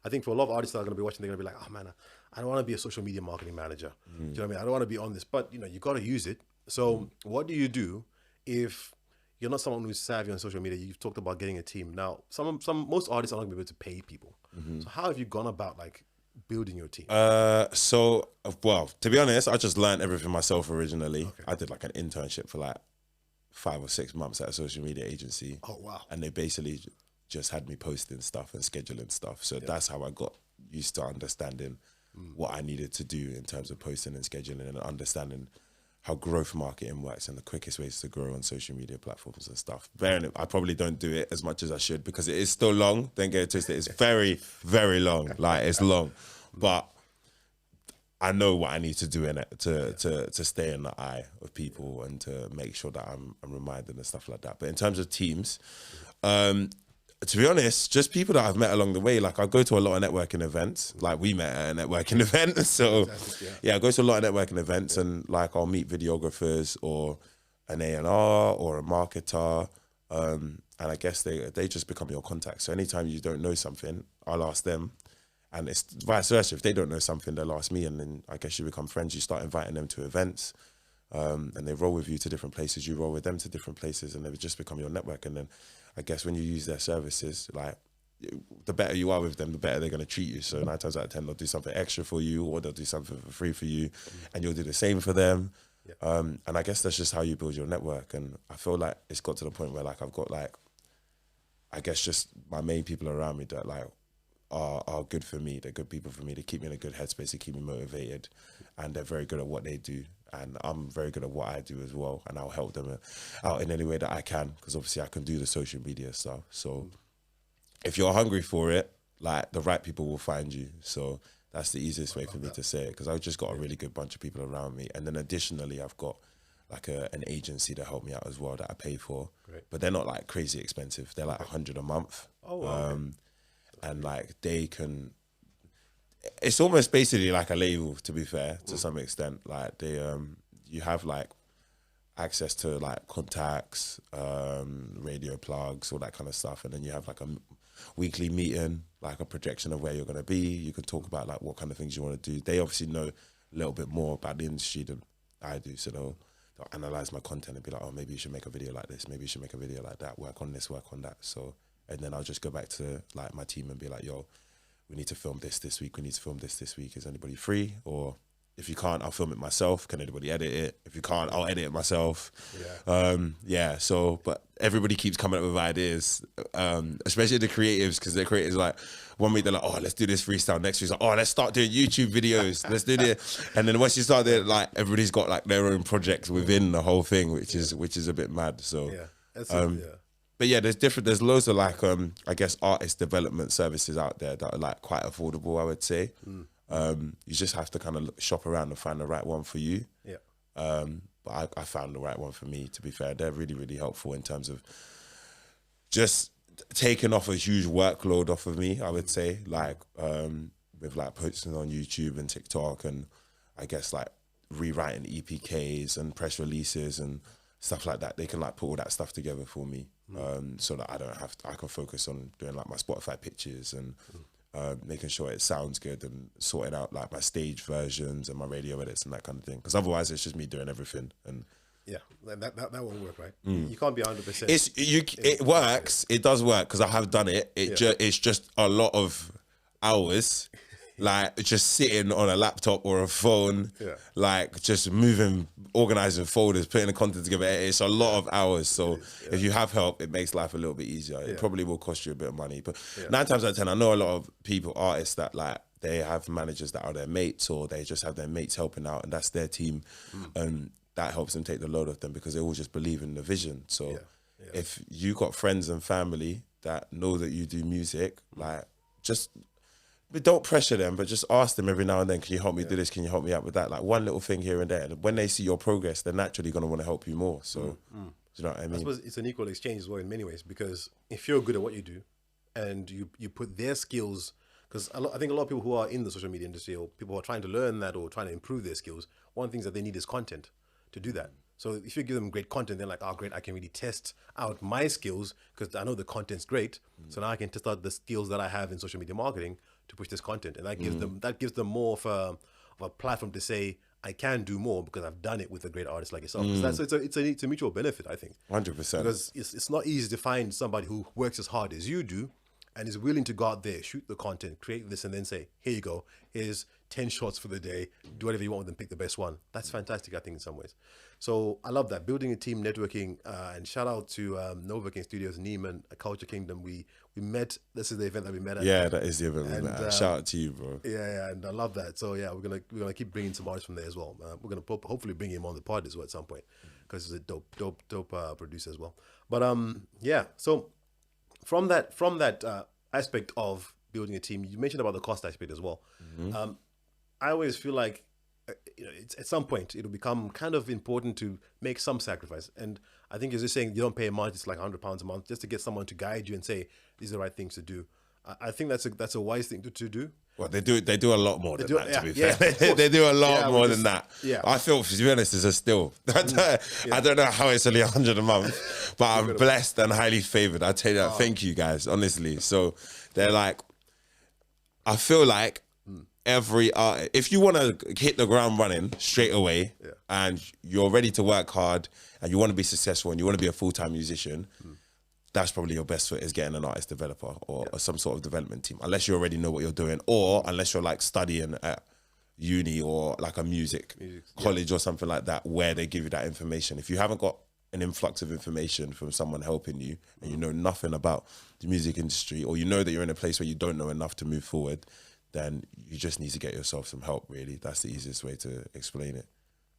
I think for a lot of artists that are going to be watching, they're going to be like, oh man, I don't want to be a social media marketing manager. Do you know what I mean? I don't want to be on this, but you know, you got to use it. So what do you do if you're not someone who's savvy on social media? You've talked about getting a team. Now, most artists are not going to be able to pay people. So how have you gone about like building your team? So, well, to be honest, I just learned everything myself originally. Okay. I did like an internship for like 5 or 6 months at a social media agency. Oh, wow. And they basically just had me posting stuff and scheduling stuff. So that's how I got used to understanding what I needed to do in terms of posting and scheduling, and understanding how growth marketing works and the quickest ways to grow on social media platforms and stuff. I probably don't do it as much as I should, because it is still long. Don't get it twisted. It's very, very long. Like, it's long. But I know what I need to do in it to stay in the eye of people and to make sure that I'm reminded and stuff like that. But in terms of teams, to be honest, just people that I've met along the way. Like, I go to a lot of networking events. Like, we met at a networking event. So, yeah, I go to a lot of networking events, and, like, I'll meet videographers or an A&R or a marketer. And I guess they just become your contact. So anytime you don't know something, I'll ask them. And it's vice versa. If they don't know something, they'll ask me. And then I guess you become friends. You start inviting them to events. And they roll with you to different places. You roll with them to different places. And they just become your network. And then I guess when you use their services, like, the better you are with them, the better they're going to treat you. So 9 times out of 10, they'll do something extra for you, or they'll do something for free for you, and you'll do the same for them. And I guess that's just how you build your network. And I feel like it's got to the point where, like, I've got, like, I guess just my main people around me that, like, are good for me. They're good people for me. They keep me in a good headspace. They keep me motivated, and they're very good at what they do. And I'm very good at what I do as well. And I'll help them out in any way that I can, because obviously I can do the social media stuff. So if you're hungry for it, like, the right people will find you. So that's the easiest way for me to say it, because I've just got a really good bunch of people around me. And then additionally, I've got like an agency to help me out as well that I pay for. Great. But they're not like crazy expensive. They're like $100 a month. Oh, wow. And like they can, it's almost basically like a label, to be fair, to some extent. Like they, you have like access to like contacts, radio plugs, all that kind of stuff. And then you have like a weekly meeting, like a projection of where you're going to be. You can talk about like what kind of things you want to do. They obviously know a little bit more about the industry than I do. So they'll analyze my content and be like, oh, maybe you should make a video like this. Maybe you should make a video like that. Work on this, work on that. So, and then I'll just go back to like my team and be like, yo, we need to film this week. We need to film this week. Is anybody free? Or if you can't, I'll film it myself. Can anybody edit it? If you can't, I'll edit it myself. Yeah. So, but everybody keeps coming up with ideas, especially the creatives, because the creatives like, 1 week they're like, oh, let's do this freestyle. Next week's like, oh, let's start doing YouTube videos. Let's do this. And then once you start there, like everybody's got like their own projects within the whole thing, which is a bit mad. So, but yeah, there's loads of like, I guess artist development services out there that are like quite affordable, I would say. You just have to kind of shop around and find the right one for you. But I found the right one for me, to be fair. They're really, really helpful in terms of just taking off a huge workload off of me, I would say, like with like posting on YouTube and TikTok, and I guess like rewriting EPKs and press releases and stuff like that. They can like put all that stuff together for me, so that I can focus on doing like my Spotify pitches and making sure it sounds good and sorting out like my stage versions and my radio edits and that kind of thing. Because otherwise it's just me doing everything. And that won't work, right? You can't be 100%. It works. It does work, because I have done it. It's just a lot of hours, like just sitting on a laptop or a phone, like just moving, organizing folders, putting the content together. It's a lot of hours. So if you have help, it makes life a little bit easier. It probably will cost you a bit of money, but 9 times out of 10, I know a lot of people, artists, that like they have managers that are their mates, or they just have their mates helping out, and that's their team. And that helps them take the load off them, because they all just believe in the vision. So if you got friends and family that know that you do music, like just But don't pressure them, but just ask them every now and then, can you help me do this? Can you help me out with that? Like one little thing here and there. And when they see your progress, they're naturally going to want to help you more. So, do you know what I mean? I suppose it's an equal exchange as well in many ways, because if you're good at what you do and you put their skills, because I think a lot of people who are in the social media industry or people who are trying to learn that or trying to improve their skills, one of the things that they need is content to do that. So if you give them great content, they're like, oh, great, I can really test out my skills because I know the content's great. So now I can test out the skills that I have in social media marketing to push this content. And that gives them more of a platform to say, I can do more because I've done it with a great artist like yourself. So it's a mutual benefit, I think. 100%. Because it's not easy to find somebody who works as hard as you do and is willing to go out there, shoot the content, create this, and then say, here you go, here's 10 shots for the day, do whatever you want with them, pick the best one. That's fantastic, I think, in some ways. So I love that. Building a team, networking, and shout out to Nova King Studios, Neiman, Culture Kingdom. We met, this is the event that we met at. Yeah, that is the event we met at. Shout out to you, bro. Yeah, and I love that. So yeah, we're gonna keep bringing some artists from there as well. We're gonna hopefully bring him on the pod as well at some point, because he's a dope producer as well. But yeah, so from that aspect of building a team, you mentioned about the cost aspect as well. I always feel like it's, at some point it'll become kind of important to make some sacrifice. And I think, as you're saying, you don't pay a month, it's like £100 a month just to get someone to guide you and say these are the right things to do. I think that's a wise thing to do. Well, they do a lot more than that, to be fair. They do a lot more than that. Yeah. I feel, to be honest, it's a still. I don't know how it's only 100 a month, but I'm blessed and highly favored. I tell you that. Thank you, guys, honestly. So they're like, I feel like every artist, if you want to hit the ground running straight away and you're ready to work hard and you want to be successful and you want to be a full-time musician, that's probably your best foot, is getting an artist developer or some sort of development team, unless you already know what you're doing, or unless you're like studying at uni or like a music college or something like that, where they give you that information. If you haven't got an influx of information from someone helping you and you know nothing about the music industry, or you know that you're in a place where you don't know enough to move forward, then you just need to get yourself some help, really. That's the easiest way to explain it.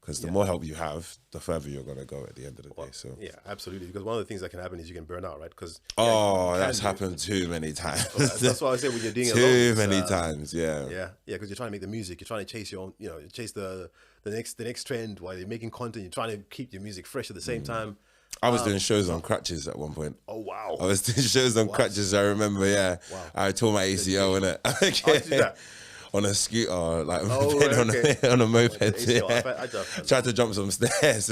Because the more help you have, the further you're going to go at the end of the day. So yeah, absolutely. Because one of the things that can happen is you can burn out, right? Because that's happened too many times. That's why I say when you're doing it too many times, yeah. Because you're trying to make the music, you're trying to chase your own, chase the next trend while you're making content. You're trying to keep your music fresh at the same time. I was doing shows on crutches at one point. Oh wow! I was doing shows on crutches. I remember. Yeah, I tore my ACL in it. How did you do that? On a scooter, like on a moped. I tried to jump some stairs.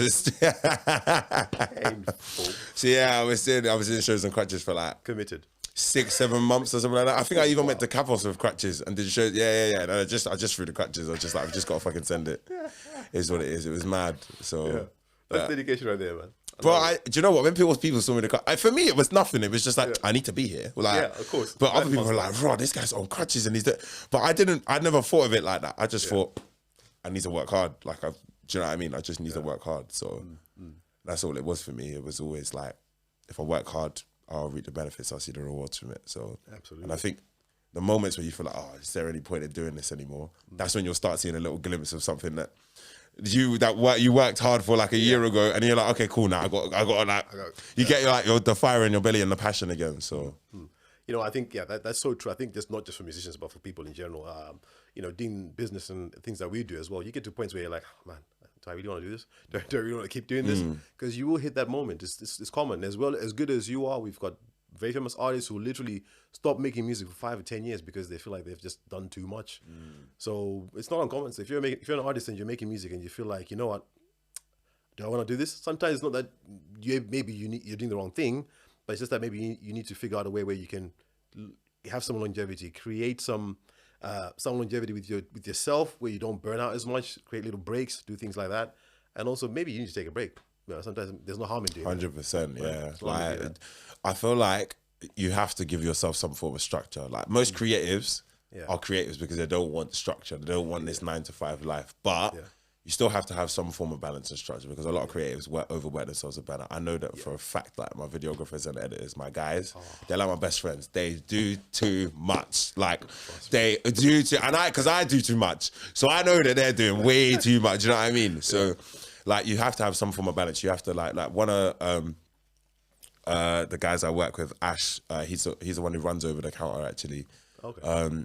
So yeah, I was doing shows on crutches for like committed 6-7 months or something like that. I think I even went to Cavos with crutches and did shows. Yeah. And I just threw the crutches. I was just like, I've just got to fucking send it. It's what it is. It was mad. So that's dedication right there, man. But do you know what? When people saw me in the car, for me it was nothing. It was just like, I need to be here. Like, of course. But other people were like, "Bro, this guy's on crutches and he's there." But I never thought of it like that. I just thought, I need to work hard. Like, do you know what I mean? I just need to work hard. So that's all it was for me. It was always like, if I work hard, I'll reap the benefits. I'll see the rewards from it. So absolutely. And I think the moments where you feel like, oh, is there any point in doing this anymore? That's when you'll start seeing a little glimpse of something that you worked hard for like a year ago, and you're like, okay, cool. Now I got like, you get the fire in your belly and the passion again. So, I think that's so true. I think just not just for musicians, but for people in general. Doing business and things that we do as well. You get to points where you're like, oh, man, do I really want to do this? Do I really want to keep doing this? Because you will hit that moment. It's common. As well, as good as you are, we've got very famous artists who literally stop making music for 5 or 10 years because they feel like they've just done too much. So it's not uncommon. So if you're an artist and you're making music and you feel like, you know what, do I want to do this? Sometimes it's not that you're doing the wrong thing, but it's just that maybe you need to figure out a way where you can have some longevity, create some longevity with yourself, where you don't burn out as much, create little breaks, do things like that. And also maybe you need to take a break. Sometimes there's no harm in doing 100%, yeah. Like, I feel like you have to give yourself some form of structure. Like, most creatives are creatives because they don't want structure. They don't want this 9-to-5 life. But you still have to have some form of balance and structure, because a lot of creatives overwork themselves with balance. I know that for a fact. Like, my videographers and editors, my guys, they're like my best friends. They do too much. Like, they do too, because I do too much. So I know that they're doing way too much. You know what I mean? So, like, you have to have some form of balance. You have to like one of the guys I work with, Ash. He's the one who runs over the counter actually. Okay.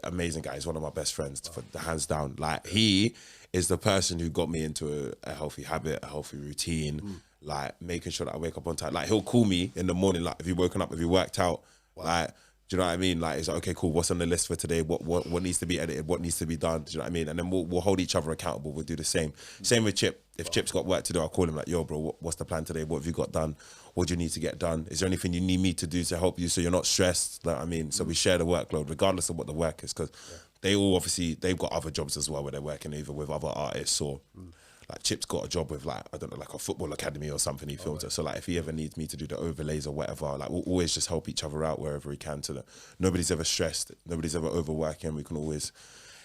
amazing guy. He's one of my best friends, for the hands down. Like he is the person who got me into a healthy habit, a healthy routine, like making sure that I wake up on time. Like he'll call me in the morning, like, have you woken up? Have you worked out? Like, do you know what I mean? Like, it's like, okay, cool. What's on the list for today? What needs to be edited? What needs to be done? Do you know what I mean? And then we'll hold each other accountable. We'll do the same. Same with Chip. If Chip's got work to do, I'll call him like, yo, bro, what's the plan today? What have you got done? What do you need to get done? Is there anything you need me to do to help you so you're not stressed? Like, I mean, so we share the workload regardless of what the work is, because they all obviously, they've got other jobs as well where they're working either with other artists or like Chip's got a job with like, I don't know, like a football academy or something he films it. So like if he ever needs me to do the overlays or whatever, like we'll always just help each other out wherever we can, so that nobody's ever stressed, nobody's ever overworking. We can always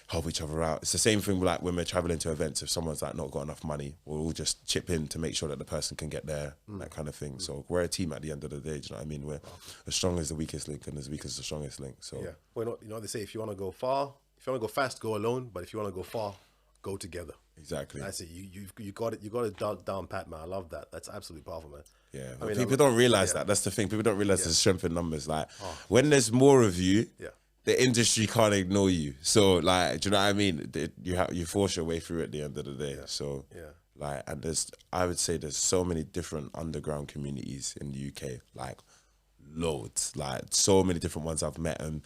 help each other out. It's the same thing like when we're traveling to events. If someone's like not got enough money, we'll all just chip in to make sure that the person can get there, that kind of thing. So we're a team at the end of the day. Do you know what I mean? We're as strong as the weakest link and as weak as the strongest link. So yeah, well, you know they say, if you want to go far, if you want to go fast, go alone. But if you want to go far, go together. Exactly. That's it. You got it. You got it down pat, man. I love that. That's absolutely powerful, man. Yeah, I mean, people don't realize that. That's the thing. People don't realize there's strength in numbers. Like when there's more of you, the industry can't ignore you. So like, do you know what I mean? You force your way through at the end of the day. So like, and I would say there's so many different underground communities in the UK, like loads, like so many different ones I've met, and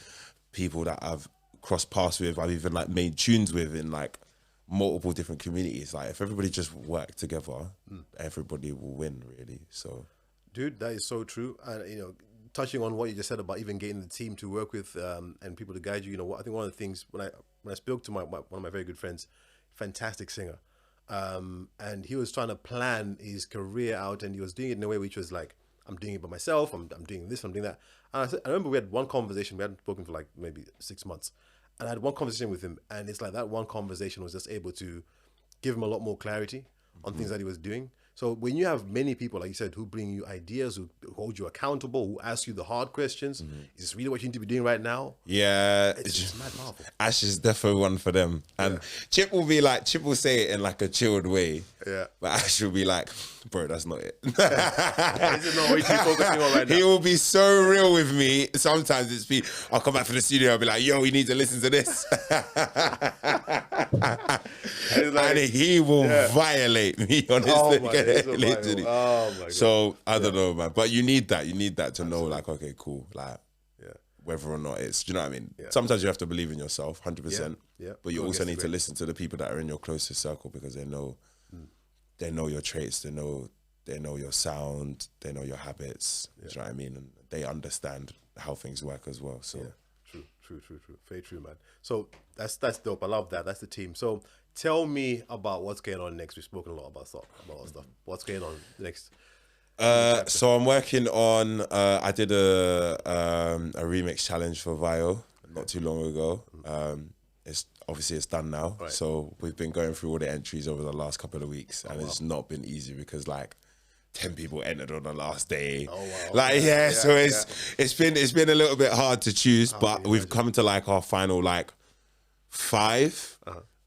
people that I've crossed paths with, I've even like made tunes with in like multiple different communities. Like if everybody just work together, everybody will win, really. So dude, that is so true. And you know, touching on what you just said about even getting the team to work with and people to guide you, you know, I think one of the things when I spoke to one of my very good friends, fantastic singer, and he was trying to plan his career out, and he was doing it in a way which was like, I'm doing it by myself, I'm doing this, I'm doing that. And I remember we had one conversation, we hadn't spoken for like maybe 6 months, and I had one conversation with him, and it's like that one conversation was just able to give him a lot more clarity on things that he was doing. So when you have many people, like you said, who bring you ideas, who hold you accountable, who ask you the hard questions, is this really what you need to be doing right now? Yeah, it's just mad powerful. Ash is definitely one for them. And Chip will say it in like a chilled way. Yeah. But Ash will be like, bro, that's not it. This is not what you keep focusing on right now. He will be so real with me. Sometimes I'll come back from the studio, I'll be like, yo, we need to listen to this. And he will violate me on his literally. Oh my God. So I don't know, man. But you need that. You need that to know, like, okay, cool. Like, whether or not it's, do you know what I mean? Sometimes you have to believe in yourself, 100%. Yeah. But you also need to listen to the people that are in your closest circle, because they know your traits, they know your sound, they know your habits. Do you know what I mean? And they understand how things work as well. So true. Very true, man. So that's dope. I love that. That's the team. So tell me about what's going on next. We've spoken a lot about stuff. What's going on next? So I'm working on. I did a remix challenge for Vio not too long ago. It's done now. Right. So we've been going through all the entries over the last couple of weeks, and it's not been easy because like 10 people entered on the last day. Oh wow! Like so it's been a little bit hard to choose, but we've come to like our final like 5,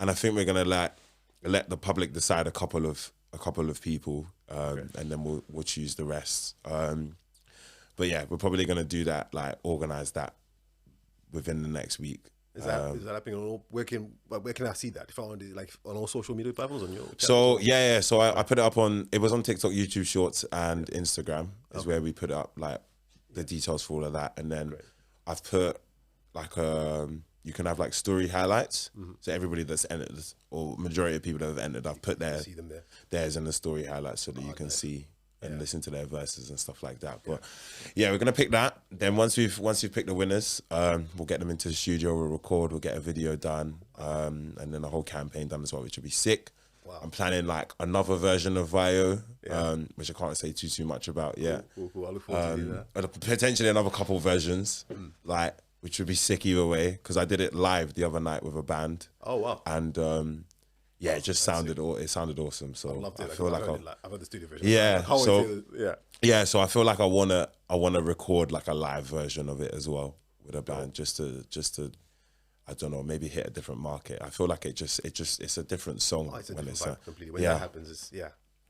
and I think we're gonna like let the public decide a couple of people, and then we'll choose the rest. But yeah, we're probably gonna do that, like organize that within the next week. Is that happening on all? Where can I see that? If I want to, like, on all social media platforms on your channel? So yeah. So I put it up it was on TikTok, YouTube Shorts, and Instagram is where we put up like the details for all of that. And then I've put like you can have like story highlights. So everybody that's entered, or majority of people that have entered, I've put theirs in the story highlights so that you can see and listen to their verses and stuff like that. But yeah, we're gonna pick that. Then once we've picked the winners, we'll get them into the studio, we'll record, we'll get a video done, and then a whole campaign done as well, which will be sick. Wow. I'm planning like another version of Vio, which I can't say too much about yet. Cool. I look forward to that. Potentially another couple versions, like, which would be sick either way, because I did it live the other night with a band. Oh wow! And yeah, it just sounded awesome. So I loved it. I feel like I've had the studio version. Yeah, so I feel like I wanna record like a live version of it as well with a band, just to I don't know, maybe hit a different market. I feel like it's a different song when it's completely. When that happens, it's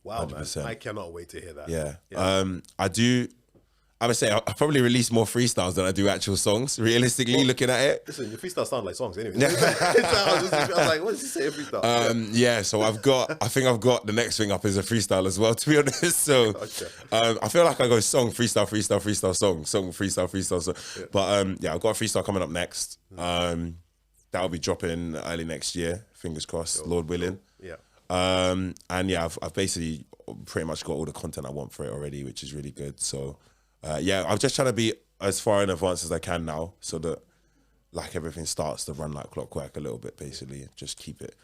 wow, 100%. Man, I cannot wait to hear that. Yeah. I I would say I probably release more freestyles than I do actual songs. Realistically, looking at it. Listen, your freestyle sound like songs anyway. I was like, what does he say? Freestyle. Yeah, so I think I've got the next thing up is a freestyle as well, to be honest. So I feel like I go song, freestyle, freestyle, freestyle, song, freestyle, freestyle. So. Yeah. But yeah, I've got a freestyle coming up next. That'll be dropping early next year. Fingers crossed, Lord willing. Yeah. And yeah, I've basically pretty much got all the content I want for it already, which is really good. So yeah, I'm just trying to be as far in advance as I can now, so that like everything starts to run like clockwork a little bit, basically. Just keep it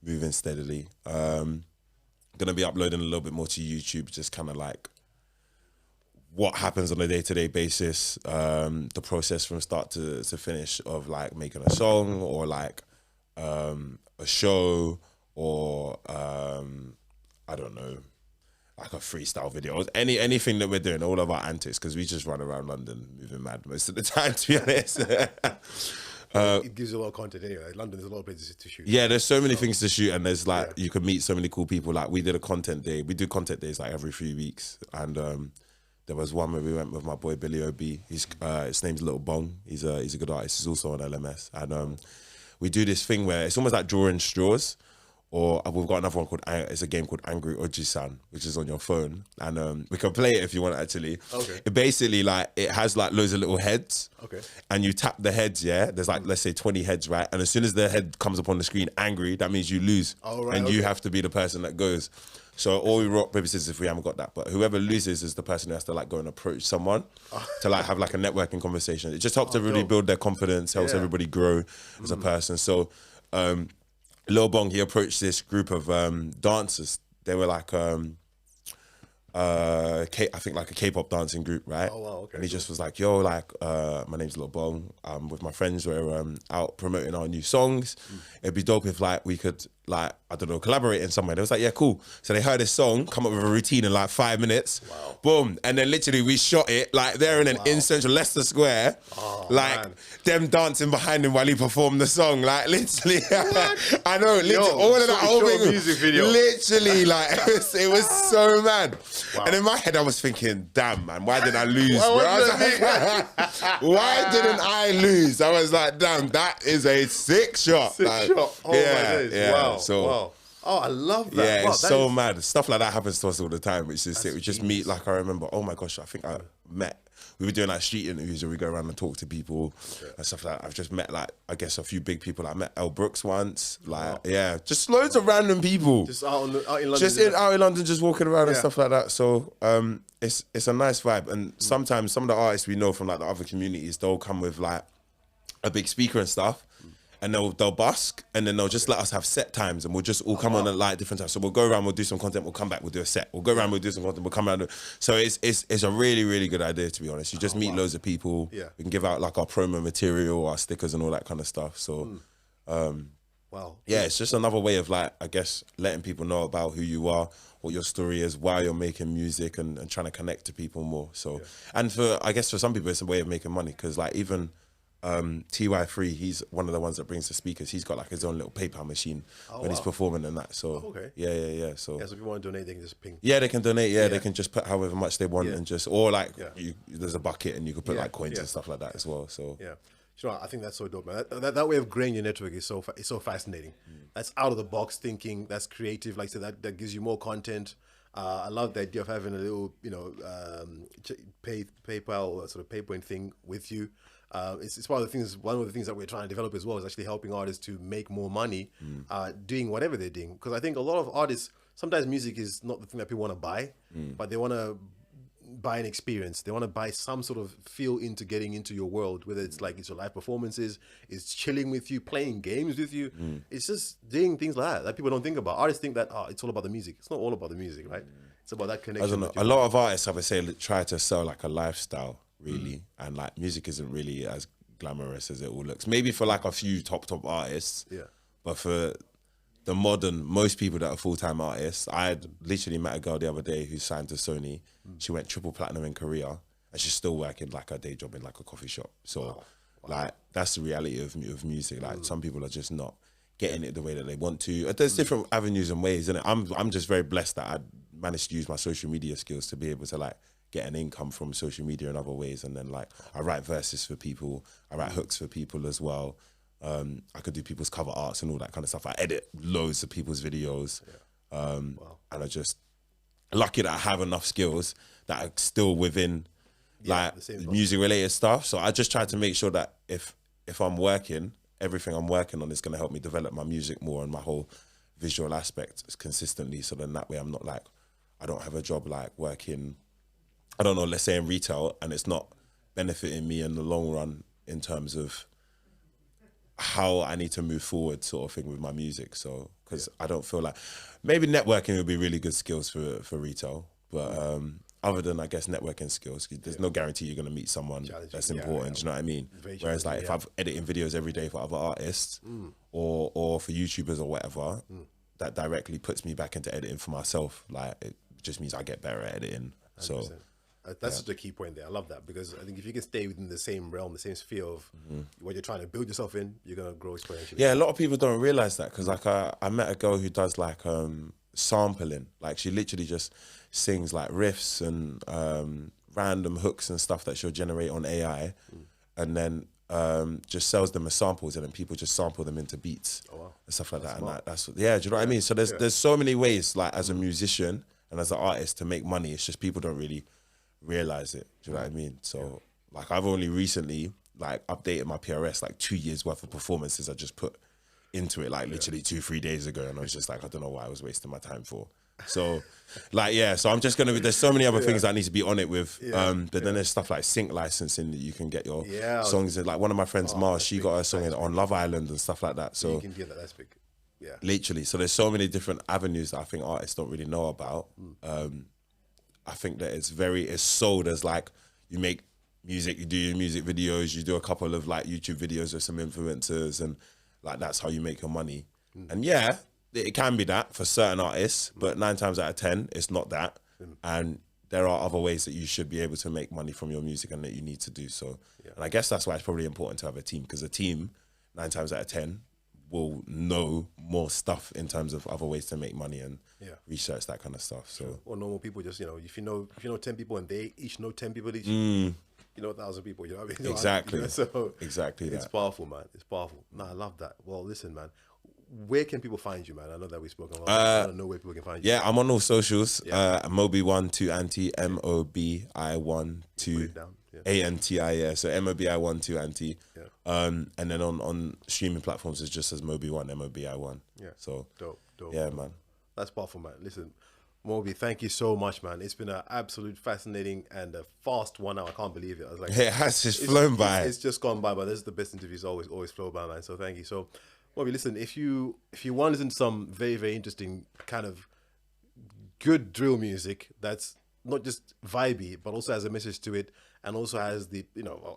moving steadily. Gonna be uploading a little bit more to YouTube, just kind of like what happens on a day-to-day basis, the process from start to finish of like making a song or like a show or I don't know, like a freestyle video, or anything that we're doing, all of our antics, because we just run around London moving mad most of the time, to be honest. It gives you a lot of content anyway. London, there's a lot of places to shoot. Yeah, there's so many things to shoot, and there's like you can meet so many cool people. Like we did a content day. We do content days like every 3 weeks, and there was one where we went with my boy Billy Ob. His name's Little Bong. He's a good artist. He's also on LMS, and we do this thing where it's almost like drawing straws. Or we've got another one called, it's a game called Angry Oji-san, which is on your phone. And we can play it if you want, actually. Okay. It basically, like, it has, like, loads of little heads. Okay. And you tap the heads, yeah? There's, like, let's say 20 heads, right? And as soon as the head comes up on the screen, angry, that means you lose. Oh, right, and you have to be the person that goes. So all we rock, paper, scissors if we haven't got that. But whoever loses is the person who has to, like, go and approach someone to, like, have, like, a networking conversation. It just helps everybody build their confidence, helps everybody grow as a person. So, Lil Bong, he approached this group of dancers. They were like, I think like a K-pop dancing group, right? Oh, wow, okay. And he just was like, yo, like, my name's Lil Bong. With my friends, we're out promoting our new songs. It'd be dope if like we could, like, I don't know, collaborate in some way. They was like, yeah, cool. So they heard this song, come up with a routine in like 5 minutes. Wow. Boom. And then literally we shot it like there in central Leicester Square. Oh, like man. Them dancing behind him while he performed the song. Like literally, I know, literally, Yo, all of that whole thing, music video. literally, like it was so mad. Wow. And in my head, I was thinking, damn, man, why did I lose? Bro? I was like, why didn't I lose? I was like, damn, that is a sick shot. Sick like, shot. Oh, yeah, my days. yeah. Wow. So, wow. Oh, I love that. yeah, Wow, it's that so is... mad. Stuff like that happens to us all the time, which is sick. We just meet, like, I remember, oh my gosh, I think I met, we were doing like street interviews where we go around and talk to people and stuff like that. I've just met like, I guess a few big people. I met Elle Brooks once, like, just loads of random people. Just out in London. Out in London, just walking around and stuff like that. So it's a nice vibe. And sometimes some of the artists we know from like the other communities, they'll come with like a big speaker and stuff. And they'll busk, and then they'll just let us have set times, and we'll just all come on at like different times. So we'll go around, we'll do some content, we'll come back, we'll do a set. We'll go around, we'll do some content, we'll come around. So it's a really, really good idea, to be honest. You just meet loads of people. Yeah. We can give out like our promo material, our stickers, and all that kind of stuff. So, Wow. yeah, it's just another way of like, I guess, letting people know about who you are, what your story is, why you're making music, and trying to connect to people more. So, and I guess for some people, it's a way of making money, because like even TY3, he's one of the ones that brings the speakers. He's got like his own little PayPal machine when he's performing and that. So yeah. So if you want to donate, they can just ping. Yeah, they can donate. Yeah, they can just put however much they want and just, or like there's a bucket and you can put like coins and stuff like that as well. So yeah. You know, I think that's so dope, man. That way of growing your network is so fascinating. That's out of the box thinking. That's creative. Like I said, that gives you more content. I love the idea of having a little, PayPal sort of pay point thing with you. It's one of the things that we're trying to develop as well, is actually helping artists to make more money doing whatever they're doing. Because I think a lot of artists, sometimes music is not the thing that people want to buy, but they want to buy an experience. They want to buy some sort of feel into getting into your world, whether it's like it's your live performances, it's chilling with you, playing games with you. It's just doing things like that people don't think about. Artists think that it's all about the music. It's not all about the music, right? It's about that connection. I don't know. A lot of artists, I would say, try to sell like a lifestyle, really, and like music isn't really as glamorous as it all looks. Maybe for like a few top artists, but for the most people that are full-time artists, I had literally met a girl the other day who signed to Sony. She went triple platinum in Korea, and she's still working like a day job in like a coffee shop. So like that's the reality of music. Like some people are just not getting it the way that they want to. There's different avenues and ways, and I'm just very blessed that I managed to use my social media skills to be able to like get an income from social media in other ways. And then like I write verses for people, I write hooks for people as well. I could do people's cover arts and all that kind of stuff. I edit loads of people's videos. And I just lucky that I have enough skills that are still within like music related stuff. So I just try to make sure that if I'm working, everything I'm working on is going to help me develop my music more and my whole visual aspect consistently. So then that way I'm not like, I don't have a job like working, I don't know, let's say in retail, and it's not benefiting me in the long run in terms of how I need to move forward sort of thing with my music. So, because I don't feel like, maybe networking would be really good skills for retail, but other than I guess networking skills, there's no guarantee you're going to meet someone that's important. Do you know what I mean? Whereas like if I'm editing videos every day for other artists or for YouTubers or whatever, that directly puts me back into editing for myself. Like it just means I get better at editing. 100%. So that's such a key point there. I love that, because I think if you can stay within the same realm, the same sphere of what you're trying to build yourself in, you're going to grow exponentially. Yeah, a lot of people don't realize that, because like I met a girl who does like sampling. Like she literally just sings like riffs and random hooks and stuff that she'll generate on AI, and then just sells them as samples, and then people just sample them into beats and stuff like that. Smart. And that's do you know what I mean? So there's so many ways, like as a musician and as an artist, to make money. It's just people don't really realize it. Do you know what I mean? So like I've only recently like updated my PRS, like 2 years worth of performances I just put into it like literally 2-3 days ago, and I was just like, I don't know why I was wasting my time for. So like so I'm just gonna be, there's so many other things that I need to be on it with. But then there's stuff like sync licensing that you can get your songs in. Like one of my friends, Mars, she got her song on Love Island and stuff like that. So you can get that. That's big. Yeah, literally. So there's so many different avenues that I think artists don't really know about. I think that it's sold as like, you make music, you do your music videos, you do a couple of like YouTube videos with some influencers, and like that's how you make your money. And yeah, it can be that for certain artists, but 9 times out of 10, it's not that. And there are other ways that you should be able to make money from your music and that you need to do so. And I guess that's why it's probably important to have a team, because a team 9 times out of 10 will know more stuff in terms of other ways to make money and research that kind of stuff. So or normal people just, if you know 10 people and they each know 10 people each, you know 1,000 people, you know what I mean? Exactly. So exactly. It's powerful, man. It's powerful. No, I love that. Well, listen, man, where can people find you, man? I know that we've spoken a lot. I don't know where people can find you. Yeah, I'm on all socials. Mobi1 2Anti, Mobi1 2Anti. So Mobi1 2Anti. And then on streaming platforms, it's just as Mobi1, Mobi1. Yeah. So dope. Yeah, man. That's powerful, man. Listen, Mobi, thank you so much, man. It's been an absolute fascinating and a fast 1 hour. I can't believe it. I was like, it has just flown by. It's just gone by, but this is the best interviews always flow by, man. So thank you. So Mobi, listen, if you want to listen to some very, very interesting kind of good drill music that's not just vibey, but also has a message to it, and also has the,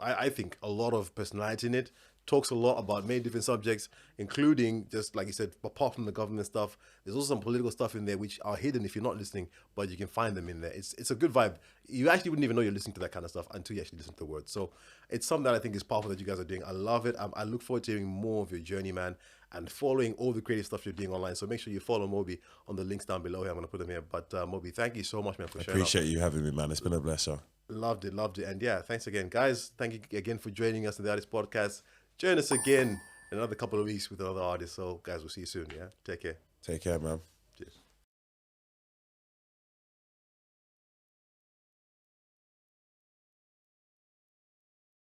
I think a lot of personality in it, talks a lot about many different subjects, including, just like you said, apart from the government stuff, there's also some political stuff in there which are hidden if you're not listening, but you can find them in there. It's a good vibe. You actually wouldn't even know you're listening to that kind of stuff until you actually listen to the words. So it's something that I think is powerful that you guys are doing. I love it. I look forward to hearing more of your journey, man, and following all the creative stuff you're doing online. So make sure you follow Mobi on the links down below here. I'm going to put them here. But Mobi, thank you so much, man, for sharing. Appreciate you having me, man. It's been a pleasure. Loved it. And yeah, thanks again, guys. Thank you again for joining us in the Artist Podcast. Join us again in another couple of weeks with another artist. So guys, we'll see you soon. Yeah, take care. Take care, man.